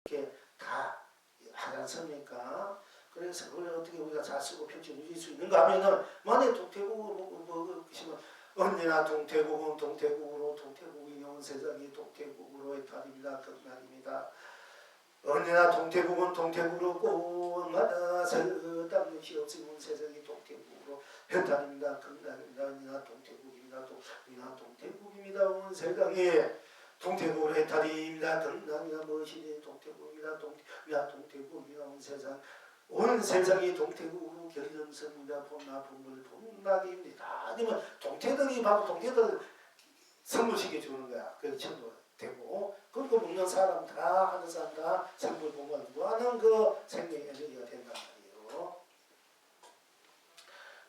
이렇게 다 하지 않습니까? 그래서 그걸 어떻게 우리가 잘 쓰고 펼쳐 누릴 수 있는가 하면은 만약에 동태국으로 그러시면 언제나 동태국은 동태국으로 동태국이 온 세상이 동태국으로의 탈입니다. 극락입니다. 언제나 동태국은 동태국으로 꽃마다 서땅 것이 없으면 세상이 동태국으로 해탈입니다. 극락입니다. 언제나 동태국입니다. 언제나 동태국입니다. 온 세상에 동태국으로 해탈입니다. 극락입니다. 무엇이니 동태국입니다. 동태국입니다. 온 세상 온 세상이 동태국으로 결정선입니다. 봄나 봄물 봄락입니다. 아니면 동태들이 바로 동태들 선물시켜 주는 거야. 그게 전부 되고 그리고 먹는 사람 다 하는 사람 다 생물 공부를 하는 그 생명의 에너지가 된단 말이에요.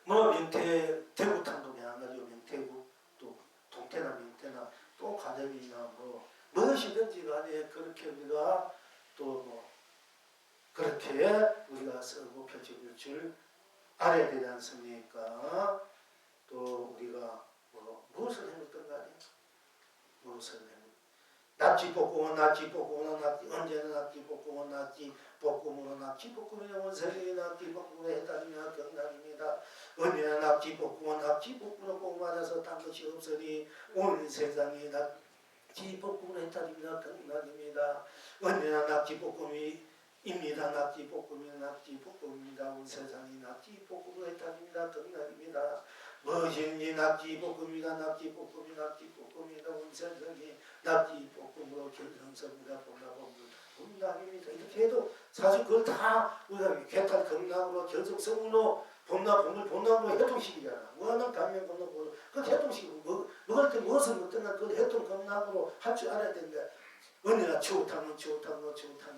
뭐 명태 대구탕도 마찬가지요. 명태국 또 동태나 명태나 또 가자미나 뭐 무엇이든지 간에 그렇게 우리가 또 뭐 그렇게 우리가 쓰고 펼쳐볼 줄 알아야 되지 않습니까? 또 우리가 뭐 무엇을 해먹던 간에 무엇을 해먹던 낙지볶음은 낙지볶음은 언제나 낙지볶음은 낙지볶음으로 낙지볶음이 원세계의 낙지볶음으로 해달이나 경락입니다. 언제나 낙지볶음은 낙지볶음으로 꼭 맞아서 딴 것이 없으니 온 세상이 낙지볶음으로 해달이나 경락입니다. 언제나 낙지볶음이 입니다. 낙지볶음입니다. 온 세상이 낙지볶음으로 해탈입니다. 극락입니다. 무엇인지 낙지볶음이다. 낙지볶음이다. 온 세상이 낙지볶음으로 결정섭니다. 봄락입니다. 이렇게 해도 사실 그걸 다 우리가 개탈 극락으로 결정성으로 봄락으로 해동식이잖아. 뭐하는 감면 건너보고 그 해동식이고 먹을 때 무엇을 먹든가 그 해동 극락으로 할 줄 알아야 된다. 언제나 추우탕은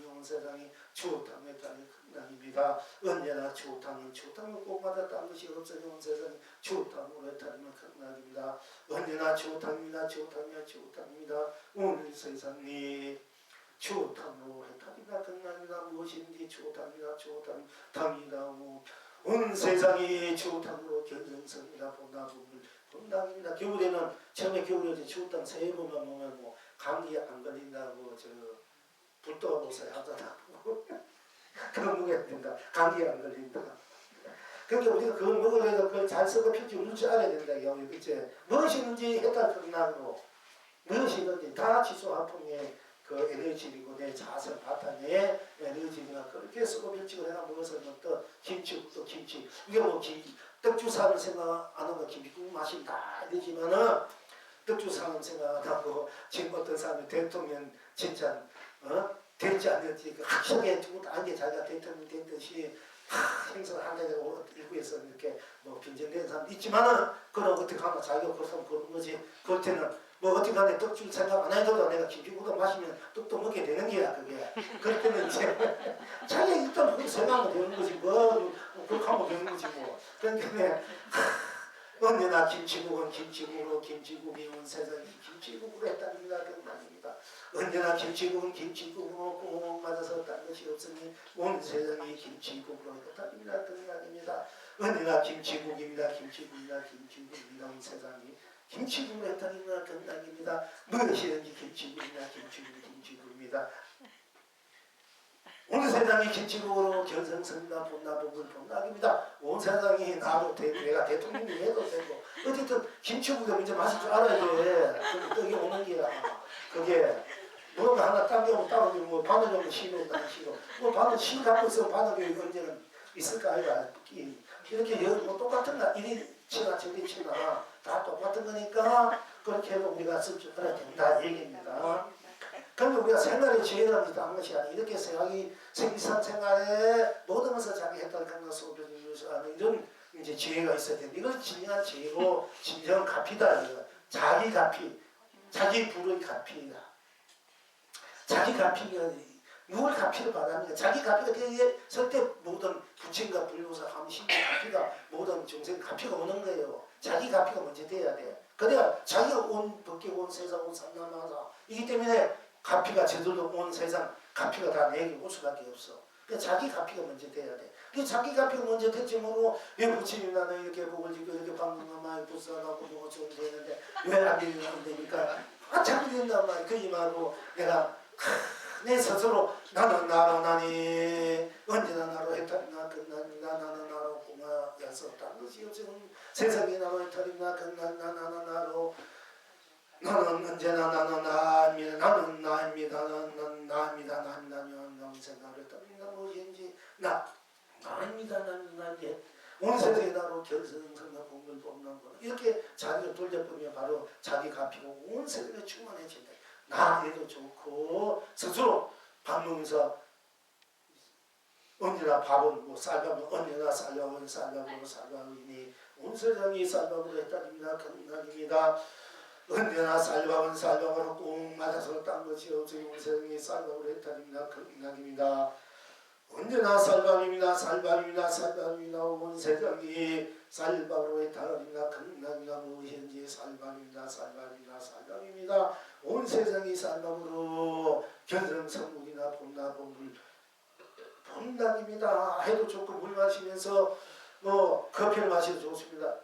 온 세상이 추우탕에 따른 극락입니다. 언제나 추우탕은 꼭마다 딴 것이 없어져 온 세상이 추우탕으로 따르면 극락입니다. 언제나 추우탕입니다. 온 세상이 추우탕으로 해탈이다 극락입니다. 무엇인지 추우탕이다. 온 세상이 추우탕으로 결정선이다. 봄락입니다. 겨울에는 처음에 겨울에 추우탕 3번만 먹으면 뭐 감기 안 걸린다고 불도무새 하잖아. 그거 먹어야 된다. 감기 안 걸린다. 그러니까 우리가 그걸 먹으려면 그걸 잘 섞어 펴지 누를 줄 알아야 된다. 그치? 무엇이든지 해탈 극락으로 무엇이든지 다 지소화풍의 그 에너지이고 내 자세 바탕에 에너지가 그렇게 섞어 펼치고 내가 먹어서 또 김치 이게 뭐 떡주사를 생각 안 하면 김치국 맛이 다 되지만은 떡주사는 생각하고 지금 어떤 사람이 대통령 진짜 될지 안 될지 확실하게 죽었다 안게 자기가 대통령 된 듯이 행사를 한다고 일부에서 이렇게 뭐 빈정된 사람도 있지만은 그런 어떻게 하면 자기가 그렇다면 그런 거지. 그럴 때는 뭐 어떻게 하면 떡줄 생각 안 해도 내가 김치국도 마시면 떡도 먹게 되는 게야 그게. 그럴 때는 이제 자기가 일단 그렇게 생각하면 되는 거지 뭐 그렇게 하면 되는 거지 뭐. 그러니까 언제나 김치국으로 김치국이 온 세상이 김치국으로 했답니다. 경락입니다. 언제나 김치국으로 꼭 맞아서 딴 것이 없으니 온 세상이 김치국으로 했답니다. 경락입니다. 언제나 김치국입니다. 온 세상이 김치국으로 했답니다. 경락입니다. 무엇이든지 김치국입니다. 온 세상이 김치국으로 결정선이다. 봄락입니다. 온 세상이 나로 내가 대통령이 해도 되고 어쨌든 김치국이 이제 마실 줄 알아야 돼. 떡이 오는 게야. 그게 뭔가 하나 당겨면 따로 뭐 바늘 정도 심어도 안 심어. 뭐 바늘 심 갖고 있으면 바늘이 언제는 있을까 아이가. 이렇게 뭐 똑같은 거 이리 치나 저리 치나 다 똑같은 거니까 그렇게 해도 우리가 쓸 줄 알아야 된다 얘기입니다. 그러니까 우리가 생활의 지혜라는 게 한 것이 아니라 이렇게 생각이 일상생활에 모든 것을 자기 했다는 생각 속에 하는 이런 이제 지혜가 있어야 되는데 이건 진정한 지혜고 진정한 가피다. 자기 가피, 자기 불의 가피다. 자기 가피가 누굴 가피를 받았느냐. 자기 가피가 되었을 때 모든 부친과 불효사 함신의 가피가 모든 정생 가피가 오는 거예요. 자기 가피가 먼저 돼야 돼. 그래야 자기가 온 법계 온 세상 온 삼남하사 이기 때문에 가피가 제대로 온 세상 가피가 다 내게 올 수밖에 없어. 그러니까 자기 가피가 먼저 돼야 돼. 그 자기 가피가 먼저 됐지 모르고 왜 부처님이 나는 이렇게 복을 짓고 이렇게 방문만 많이 불쌍하고 뭐 좀 되는데 왜 안 되는 안 되니까 자기 된단 말이야. 그 이마로 내가 내 스스로 나는 나로 나니 언제나 나로 해탈이나 끝나니나 나는 나로 꼬마야서 딴 것이 없지 세상이 나로 해탈이나 끝나니나 나는 나로 나는 언제나 나는 나입니다. 나는 나입니다. 나는 나입니다. 나는 나는 나를 떠민다 무엇인지 나입니다. 나는 나인데 온 세상이 나로 결승선과 공을 뽑는 것 이렇게 자기를 돌려보면 바로 자기 갚이고 온 세상에 충만해진다. 나 해도 좋고 스스로 밥 먹으면서 언제나 밥은 뭐 쌀밥은 언제나 쌀밥은 쌀밥으로 쌀밥이니 온 세상이 쌀밥으로 했다입니다. 건강입니다. 언제나 쌀밥은 쌀밥으로 꼭 맞아서 딴 것이 없으니 온 세상이 쌀밥으로 했다입니다. 건강입니다. 언제나 쌀밥입니다. 쌀밥입니다. 쌀밥입니다. 온 세상이 쌀밥으로 했다입니다. 건강입니다. 무엇인지 쌀밥입니다. 쌀밥입니다. 쌀밥입니다. 온 세상이 쌀밥으로 견성성물이나 봄나봄물 봄나입니다. 해도 좋고 물 마시면서 뭐 커피를 마셔도 좋습니다.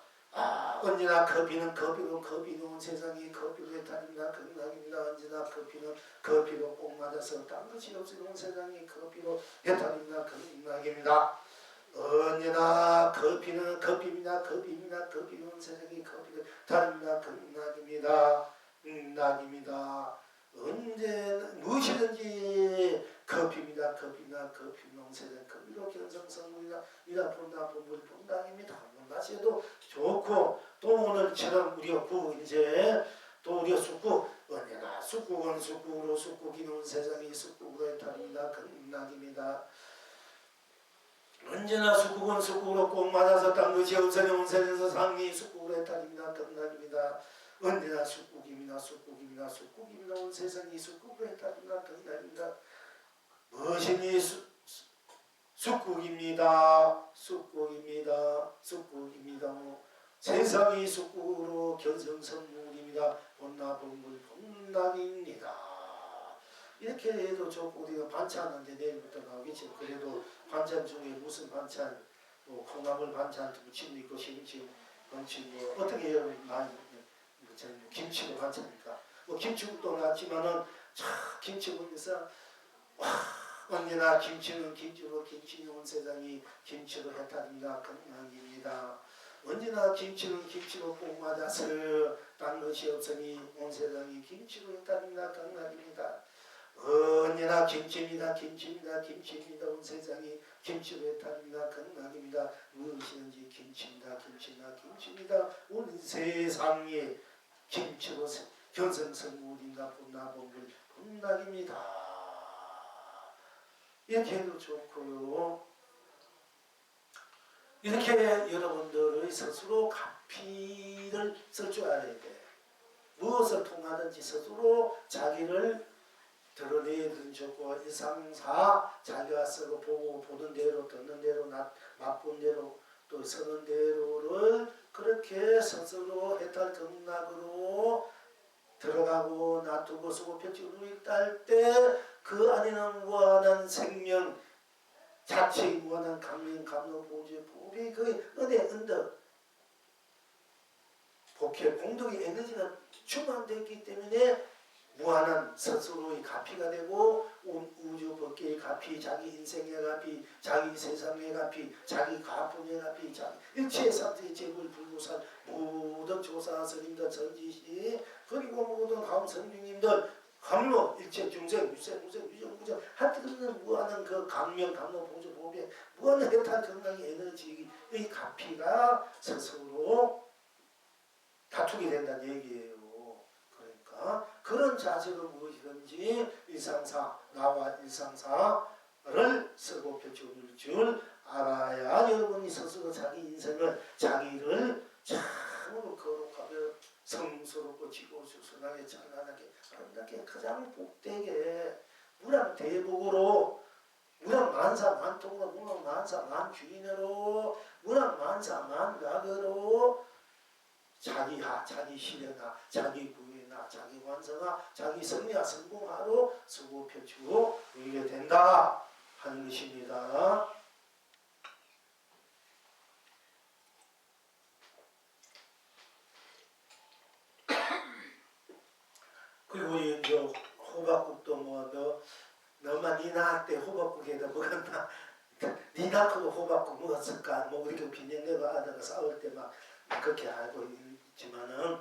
언제나 커피는 커피로 온 세상이 커피로 해탈입니다. 건강입니다. 언제나 커피는 커피로 꼭 맞아서 딴 것이 없으니 온 세상이 커피로 해탈입니다. 건강입니다. 언제나 커피는 커피입니다. 커피입니다. 커피로 온 세상이 커피로 해탈입니다. 건강입니다. 낙입니다. 언제나 무엇이든지 커피입니다. 커피나 커피 농세는 커피로 견성성물이나 이다 본다 본물 본당입니다. 마셔도 좋고 또 오늘처럼 우리가 이제 또 우리가 쑥국 언제나 쑥국은 쑥국으로 쑥국이 온 세상이 쑥국으로 해탈입니다. 건강입니다. 언제나 쑥국은 쑥국으로 꼭 맞아서 딴 것이 없으니 온 세상에서 상이 쑥국으로 해탈입니다. 건강입니다. 언제나 쑥국입니다. 쑥국입니다. 쑥국입니다. 온 세상이 쑥국으로 해탈입니다. 건강입니다. 무엇이니 쑥국입니다. 쑥국입니다. 쑥국입니다. 세상이 쑥국으로 견성성물입니다. 본나본물 본남입니다. 이렇게 해도 좋고 우리가 반찬은 이제 내일부터 나오겠죠. 그래도 반찬 중에 무슨 반찬, 뭐 콩나물 반찬, 무침도 있고 시금치, 건치 뭐 어떻게 해요? 많이 김치도 반찬이니까 뭐 김치국도 나왔지만은 참 김치 보면서 와. 언제나 김치는 김치로 김치는 온 세상이 김치로 해탈입니다. 건강입니다. 언제나 김치는 김치로 꼭 맞아서 딴 것이 없으니 온 세상이 김치로 해탈입니다. 건강입니다. 언제나 김치입니다. 김치입니다. 김치입니다. 온 세상이 김치로 해탈입니다. 건강입니다. 무엇이든지 김치입니다. 김치나 김치입니다. 온 세상이 김치로 견성성물입니다. 본나본물 본낙입니다. 이렇게 해도 좋고요. 이렇게 여러분들의 스스로 가피를 쓸 줄 알아야 돼. 무엇을 통하든지 스스로 자기를 드러내든 좋고 일상사 자기가 쓰고 보고 보는 대로 듣는 대로 맛본 대로 또 서는 대로를 그렇게 스스로 해탈 극락으로 들어가고 놔두고 쓰고 펼치고 딸 때 그 안에는 무한한 생명 자체의 무한한 감명 감로 보조 보배 그 은혜 은덕 복회 공덕의 에너지가 충만되었기 때문에 무한한 스스로의 가피가 되고 우주 법계의 가피, 자기 인생의 가피, 자기 세상의 가피, 자기 가품의 가피, 자기 일체 삼세의 재물 불구산 모든 조사 스님들 전지시 그리고 모든 다음 선중님들 감로 일체 중생 유생 무생 유정 무정 하여튼 무한한 그 강명 감로 보조 보배 무한한 해탈 건강의 에너지의 가피가 스스로 다투게 된다는 얘기예요. 그러니까 그런 자세로 무엇이든지 일상사 나와 일상사를 쓰고 펼쳐줄 줄 알아야 여러분이 스스로 자기 인생을 자기를 참으로 거룩하며 성스럽고 지고수순하게 찬란하게 아름답게 가장 복되게 무량대복으로 무량만사만통으로 무량만사만주인으로 무량만사만각으로 자기하, 자기 실현하, 자기 구현하, 자기 완성하, 자기 승리하, 성공하로 쓰고 펼치고 이게 된다 하는 것입니다. 그리고 이제 호박국도 뭐 너만 니 낳을 때 호박국에다 먹었나? 니 낳고 호박국 먹었을까? 뭐 이렇게 빈정내고 하다가 싸울 때 막 그렇게 알고 있지만은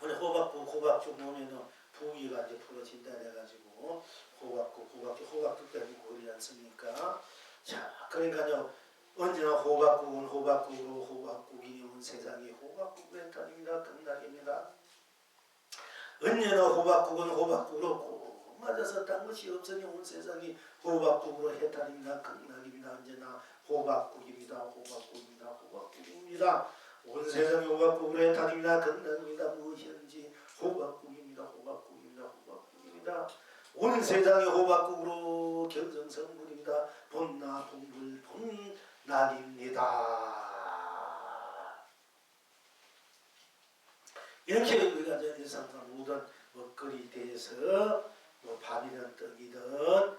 오늘 호박죽 먹으면은 부위가 이제 풀어진다 해가지고 호박죽 때문에 그러지 않습니까? 자, 그러니까요. 언제나 호박국은 호박국으로 호박국이 온 세상이 호박국 멘탈입니다. 극락입니다. 언제나 호박국은 호박국으로 꼭 맞아서 딴 것이 없으니 온 세상이 호박국으로 해탈입니다. 극락입니다. 언제나 호박국입니다. 호박국입니다. 온 세상이 호박국으로 해탈입니다. 극락입니다. 무엇이든지 호박국입니다. 온 세상이 호박국으로 견성성물입니다. 본나 본불 본락입니다. 이렇게 우리가 일상상 모든 먹거리에 대해서 뭐 밥이든 떡이든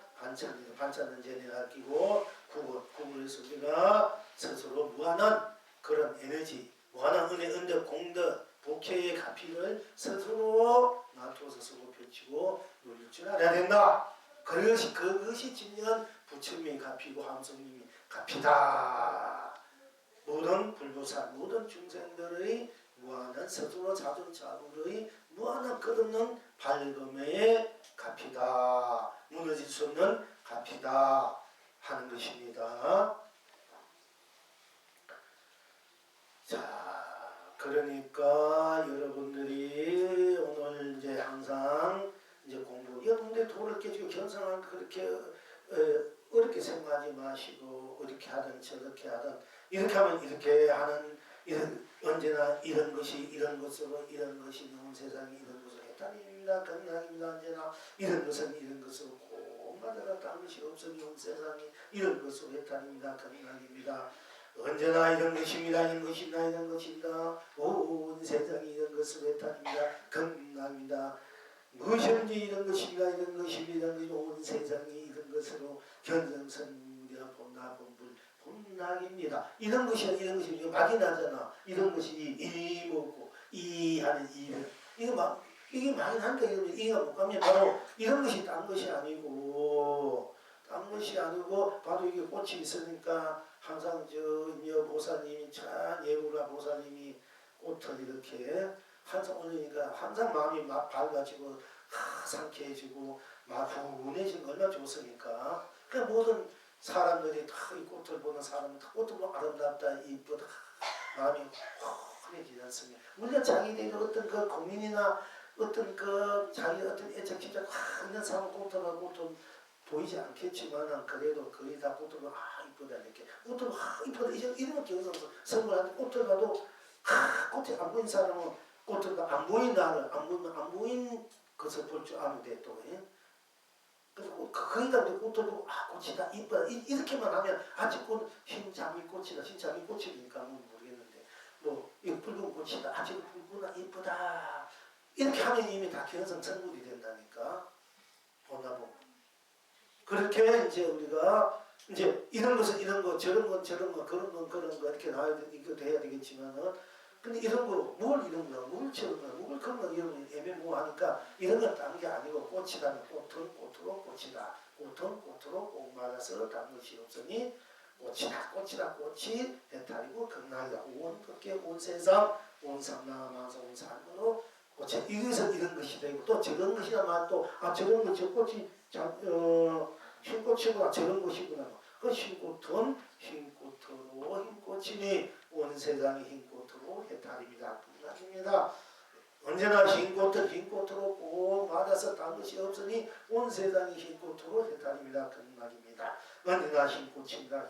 반찬은 전혀 아끼고 국을해서 우리가 스스로 무한한 그런 에너지, 무한한 은혜, 은덕, 공덕, 복혜의 가피를 스스로 놔두어서 쓰고 펼치고 누릴 줄 알아야 된다. 그것이 진정한 부처님의 가피고 함성님의 가피다. 모든 불보살, 모든 중생들의 무한한 스스로 자존자부의 무한한 끝없는 밝음의 가피다. 무너질 수 없는 가피다 하는 것입니다. 자, 그러니까 여러분들이 오늘 이제 항상 이제 여러분들이 도를 깨지고 견성을 그렇게 어렵게 생각하지 마시고 이렇게 하든 저렇게 하든 이렇게 하면 이렇게 하는 언제나 이런 것이 이런 것으로 이런 것이 너무 세상이 이런 것으로 해탈입니다. 건강입니다. 언제나 이런 것은 이런 것으로 꼭 맞아가 딴 것이 없으니 온 세상이 이런 것으로 해탈입니다. 건강입니다. 언제나 이런 것입니다. 이런 것입니다. 이런 것입니다. 온 세상이 이런 것으로 해탈입니다. 건강입니다. 무엇인지 이런 것입니다. 이런 것입니다. 이런 것이 온 세상이 이런 것으로 견성선물이라 본나 본불 본락입니다. 이런 것이야 이런 것이 이거 막이 나잖아. 이런 것이 이 먹고 이 하는 이는 이게 막이 난다. 이러면 이가 못 가면 바로 이런 것이 딴 것이 아니고 바로 이게 꽃이 있으니까 항상 저 보살님이 참 예우라 보살님이 꽃을 이렇게 항상 올리니까 항상 마음이 막 밝아지고 상쾌해지고 막 훈훈해지는 거 얼마나 좋습니까? 그 모든 사람들이 다 이 꽃을 보는 사람은 다 꽃을 보면 아름답다 이쁘다 마음이 훈훈해지지 않습니까? 우리가 자기들이 어떤 그 고민이나 어떤 그 자기 어떤 애착 집착 있는 사람 꽃을 좀 보이지 않겠지만 그래도 거의 다 꽃을 보면 이쁘다 이렇게 꽃을 이쁘다 이런 경성서 선물하는데 꽃을 봐도 꽃이 안 보인 사람은 꽃을 안 보인 나를 안 보인 것을 볼 줄 아는데 또 그래서 거기다 꽃을 보고 꽃이다 이쁘다 이렇게만 하면 아직 꽃 흰자미 꽃이다 흰자미 꽃이니까 모르겠는데 뭐 이 붉은 꽃이다 아직 붉구나 이쁘다 이렇게 하면 이미 다 견성성물이 된다니까 보나 보면 그렇게 이제 우리가 이제 이런 것은 이런 거 저런 건 저런 거 그런 건 그런 거 이렇게 나와야 이것도 해야 되겠지만은 근데 이런 거 뭘 이런 거야 뭘 저런 거야 뭘 그런 거 이런 거 애매모호하니까 이런 건 딴 게 아니고 꽃이라면 꽃은 꽃으로 꽃이다 꽃은 꽃으로 꼭 말아서 딴 것이 없으니 꽃이 해탈이고 극락이다 온 세상 온 삼라만사 온 산으로 꽃이 이것은 이런 것이 되고 또 저런 것이라면 또 저런 거 저 꽃이 흰 꽃이구나 저런 것이구나 그 흰꽃은 흰꽃으로 흰꽃이니 온 세상이 흰꽃으로 해탈입니다. 분락입니다. 언제나 흰꽃으로 꼭 맞아서 딴 것이 없으니 온 세상이 흰꽃으로 해탈입니다. 극락입니다. 언제나 흰꽃입니다.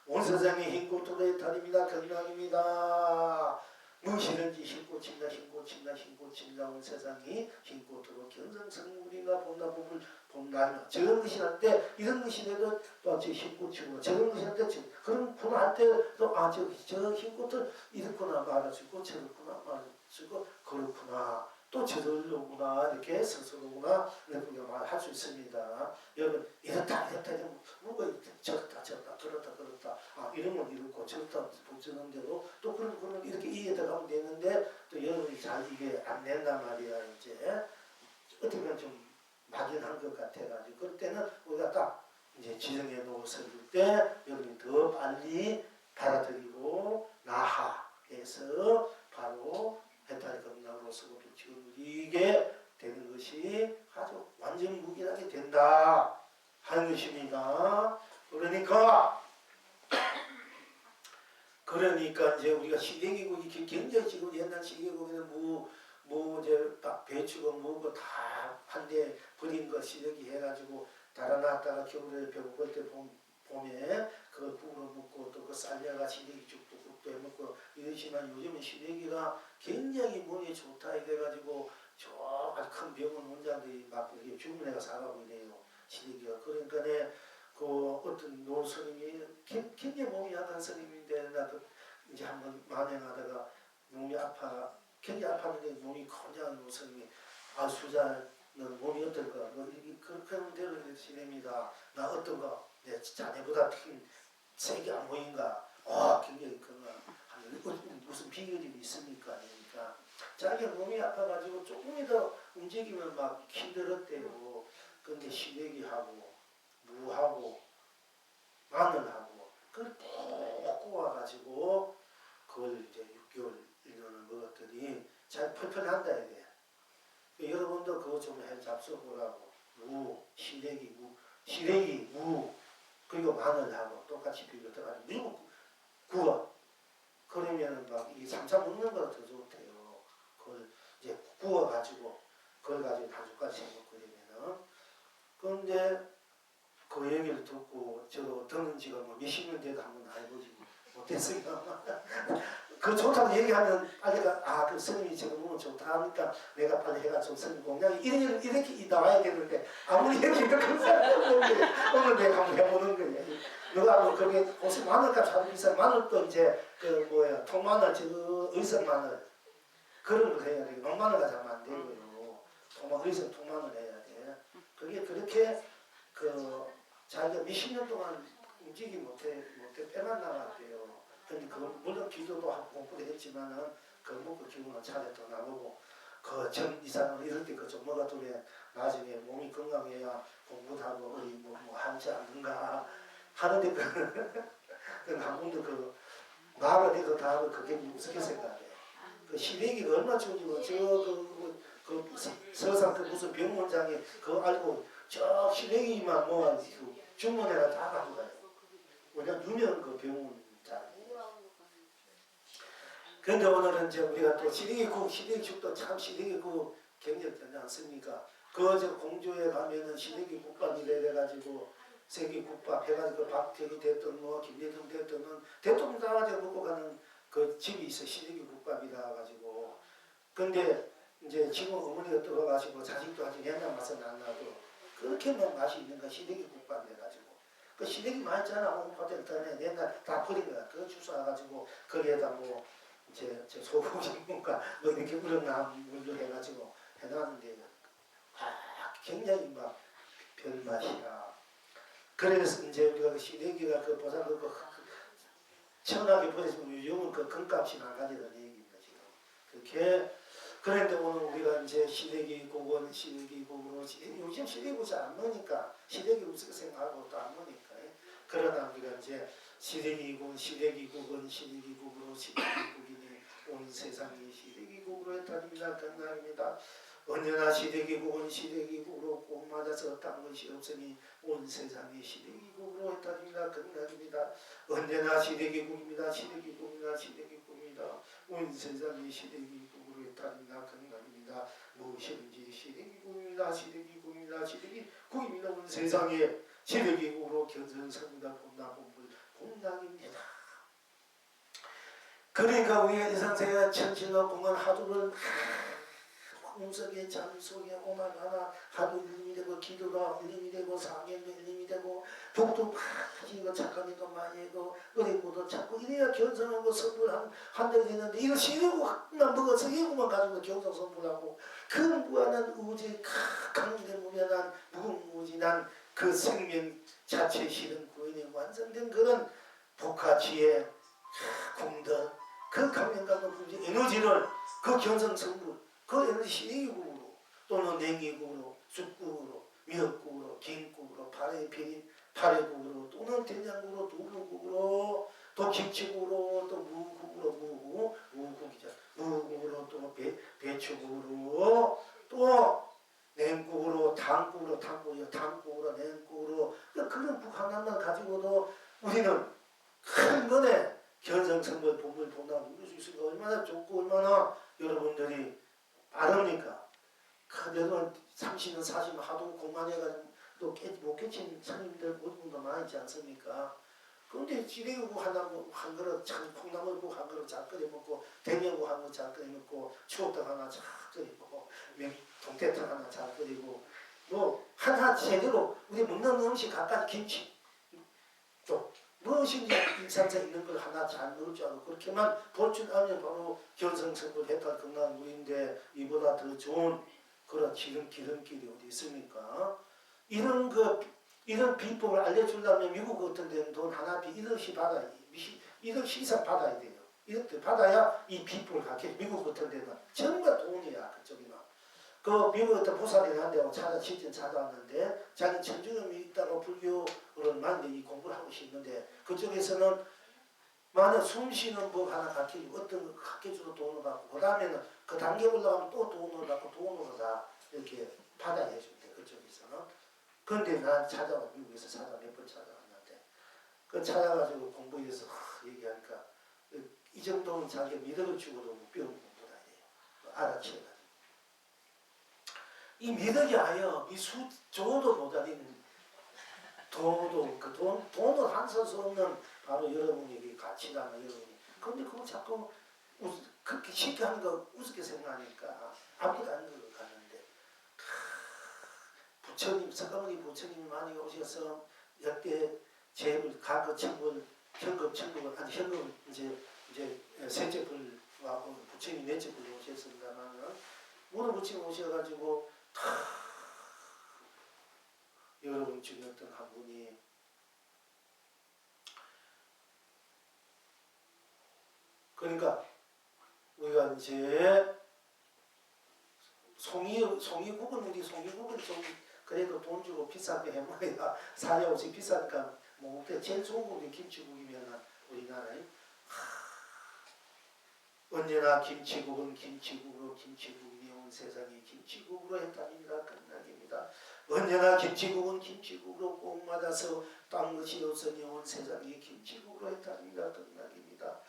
온 세상이 흰꽃으로 해탈입니다. 극락입니다. 무엇이든지 흰꽃입니다. 온 세상이 흰꽃으로 견성성물인가 본다. 저런 것이 할 때 이런 것이 돼도 또 저 흰꽃이구나. 저런 것이 할 때 그런 분할 때도 저 흰꽃을 이렇구나 말할 수 있고 저렇구나 말할 수 있고 그렇구나 또 저절로구나 이렇게 스스로구나 이렇게 말할 수 있습니다. 여러분 이렇다 뭐가 저렇다 그렇다 이러면 이렇고 저렇다 붙이는 대로 또 그런 이렇게 이해들어가면 되는데 또 여러분이 잘 이게 안 된단 말이야. 이제 어떻게 보면 좀 막연한 것 같아가지고 그럴 때는 우리가 딱 이제 지정해 놓았을 때 여러분이 더 빨리 받아들이고 나하에서 바로 해탈 건강으로서부터 지금 이게 되는 것이 아주 완전 무기하게 된다 하는 것입니다. 그러니까 이제 우리가 시대기국이 굉장히 지금 옛날 시대기국에는 이제 딱 배추고 뭐고 다 한데 버린 거 시래기 해가지고 달아놨다가 겨울에 배고플 때 봄에 그걸 국으로 먹고 또 그 쌀려가 시래기죽도 국도 해먹고 이러지만 요즘은 시래기가 굉장히 몸에 좋다 이래가지고 저 아주 큰 병원 원장들이 막 이렇게 주문해가 사가고 이래요. 시래기가. 그러니까 그 어떤 노 스님이 굉장히 몸이 약한 스님인데 나도 이제 한번 만행하다가 몸이 굉장히 아팠는데 몸이 건장한 노 스님이 수자는 몸이 어떨까? 그렇게 하면 되는 시냅니다. 나 어떤가? 내 자네보다 세게 안 보인가? 굉장히 건강. 무슨 비결이 있습니까? 그러니까 자기 몸이 아파가지고 조금이 더 움직이면 막 힘들었대요. 근데 시래기하고 무하고 마늘하고 그걸 꼭 구워가지고 그걸 이제 6개월 1년을 먹었더니 잘 펄펄한다 이게. 여러분도 그거 좀 해 잡숴보라고. 시래기, 무, 그리고 마늘하고 똑같이 비벼서 밀고 구워. 그러면은 막 이 삼차 먹는 거더 좋대요. 그걸 이제 구워가지고 그걸 가지고 한 숟갈씩 먹고 그러면은. 그런데 그 얘기를 듣고 저도 듣는 지가 몇십 년 돼도 한번 해보지 못했으니까 그 좋다고 얘기하면 빨리가 그 스님이 지금 보면 좋다 하니까 내가 빨리 해가지고 스님 공양이 이렇게 나와야 되는데 아무리 얘기해도 그 사람이 오늘 내가 한번 해보는 거예요. 누가 뭐 그게 옷이 마늘값 잘 비싸 마늘도 이제 통마늘 의성 마늘 그런 걸 해야 돼. 녹마늘 가자면 안 되고요. 의성 통마늘 해야 돼. 그게 그렇게 자기가 몇십 년 동안 움직이지 못해 빼만 나갔대요. 근데 그걸 물론 기도도 하고 공부도 했지만은 그걸 먹고 기분은 차례 또 나보고 전 이상은 이럴 때 좀 먹어두면 나중에 몸이 건강해야 공부도 하고 어디 하지 않는가 하는데 한 번도 말을 해도 다 하고 그게 무섭게 생각해. 시래기가 얼마나 좋은지 서산 무슨 병원장에 그거 알고 저 시래기만 주문해가 다 가져가요. 왜냐면 유명한 그 병원장. 그런데 오늘은 이제 우리가 또 시래기죽도 참 시래기국 굉장히 되지 않습니까? 저 공주에 가면은 시래기국밥이라 해가지고 세계국밥 해가지고 박태기 대통령 김대중 대통령 대통령 나와서 먹고 가는 그 집이 있어. 시래기국밥이라 가지고. 근데 이제 지금 어머니가 들어가시고 자식도 아직 옛날 맛은 안 나도 그렇게만 맛이 있는 거 시래기국밥 해가지고. 그 시래기 많잖아. 호텔 때문에 옛날 다 버린 거야. 그거 주워와가지고 거기에다 이제 소고기인가 이렇게 우러나 물로 해가지고 해놨는데 굉장히 막 별맛이야. 그래서 이제 우리가 시래기가 보상 천하게 버려지면 요즘은 금값이 나가지는 얘기입니다 지금. 그렇게 그런데 오늘 우리가 이제 시래기국은 시래기국으로 요즘 시래기국 잘 안 먹으니까 시래기국 생각하고 또 안 먹으니까. 그러나 우리가 이제 시래기국은 시래기국으로 시래기국이니 온 세상이 시래기국으로 해탈입니다. 건강입니다. 언제나 시래기국은 시래기국으로 꼭 맞아서 딴 것이 없으니 온 세상이 시래기국으로 해탈입니다. 건강입니다. 언제나 시래기국입니다. 시래기국입니다. 시래기국입니다. 온 세상이 시래기국으로 해탈입니다. 건강입니다. 무엇이든지 시래기국입니다. 시래기국입니다. 시래기국입니다. 온 세상에 시래기국으로 견성섭니다. 본나본불 본당입니다. 그러니까 우리가 일상생활 천신과 공간 하루를 꿈속에 잠속에 오만하나 하루 일님이 되고 기도가 일님이 되고 상견도 일님이 되고 복도 이거 착하니까 많이 하고 어리고도 자꾸 이래야 견성하고 선물한다고 되는데 이거 시래기국만 먹어서 이거만 가지고 견성 선물하고 그 무한한 우주의 강된 무한한 무궁무진한 그 생명 자체 실은 구원이 완성된 그런 복화지혜 공덕 그 강력한 에너지를 그 견성 성분 그 에너지 시래기국으로 또는 냉이국으로, 쑥국으로, 미역국으로, 김국으로, 파래국으로, 또는 된장국으로, 두부국으로, 또 김치국으로, 또 무국이죠. 무국으로, 또 배추국으로, 또 냉국으로, 당국으로, 냉국으로, 그런 국 하나만 가지고도 우리는 큰 번에 견성선물 본물 본다고 누릴 수 있으니까 얼마나 좋고 얼마나 여러분들이 빠릅니까? 여러분 30년 40년 하도 공만해가지고 또 못 깨친 스님들 모든 분도 많이 있지 않습니까? 그런데 찌개국 하나 한 그릇 참 콩나물국 한 그릇 잘 끓여 먹고 대녀국 한 그릇 잘 끓여 먹고 추어탕 하나 잘 끓여 먹고 동태탕 하나 잘 끓이고 뭐 하나 제대로 우리 먹는 음식 갖가지 김치 좀 무엇인지 일상에 있는 걸 하나 잘 넣을 줄 알고 그렇게만 볼 줄 알면 바로 견성성불 해탈 건강물인데 이보다 더 좋은 그런 기름길이 어디 있습니까? 이런 비법을 알려주려면 미국 같은 데는 돈 하나 1억씩 받아야 1억씩 이상 받아야 돼요. 이렇게 받아야 이 비법을 갖게 미국 같은 데는 정말 돈이야 그쪽이나. 그 미국 같은 보살이를 한 데하고 실전 찾아왔는데 자기 천주교이 있다고 불교를 많이 이 공부를 하고 싶는데 그쪽에서는 만약 숨 쉬는 법 하나 가르쳐주고 어떤 거 가르쳐주고 돈을 받고 그 다음에는 그 단계 올라가면 또 돈을 받고 돈으로 다 이렇게 받아야 해준대 그쪽에서는. 그런데 난 미국에서 몇 번 찾아왔는데 그 찾아가지고 공부해서 얘기하니까 이 정도는 자기가 믿음을 주고도 못 배우는 공부다 이래요. 알아채가지고 이 미덕이 아니여 줘도 모자린 돈을 한설 수 없는 바로 여러분에게 가치다 여러분이. 그런데 그거 자꾸 그렇게 쉽게 하는 거 우습게 생각하니까 아무도 안 갔는데 부처님 석가모니 부처님이 많이 오셔서 역대 재물 과거 청불 현금 청불을 아니 현금 이제 세제불 부처님 내제불 오셨습니다만은 모든 부처님 오셔가지고 여러분 중에 어떤 한 분이 그러니까 우리가 이제 송이국은 좀 그래도 돈 주고 비싸게 해먹어야 사려오지 비싸니까 뭐 제일 좋은 국이 김치국이면 우리나라에 언제나 김치국은 김치국으로 김치국이 온 세상에 김치국으로 했답니다. 끝나기입니다. 언제나 김치국은 김치국으로 꼭 맞아서 땅것이 없으니 온 세상에 김치국으로 했답니다. 끝나기입니다.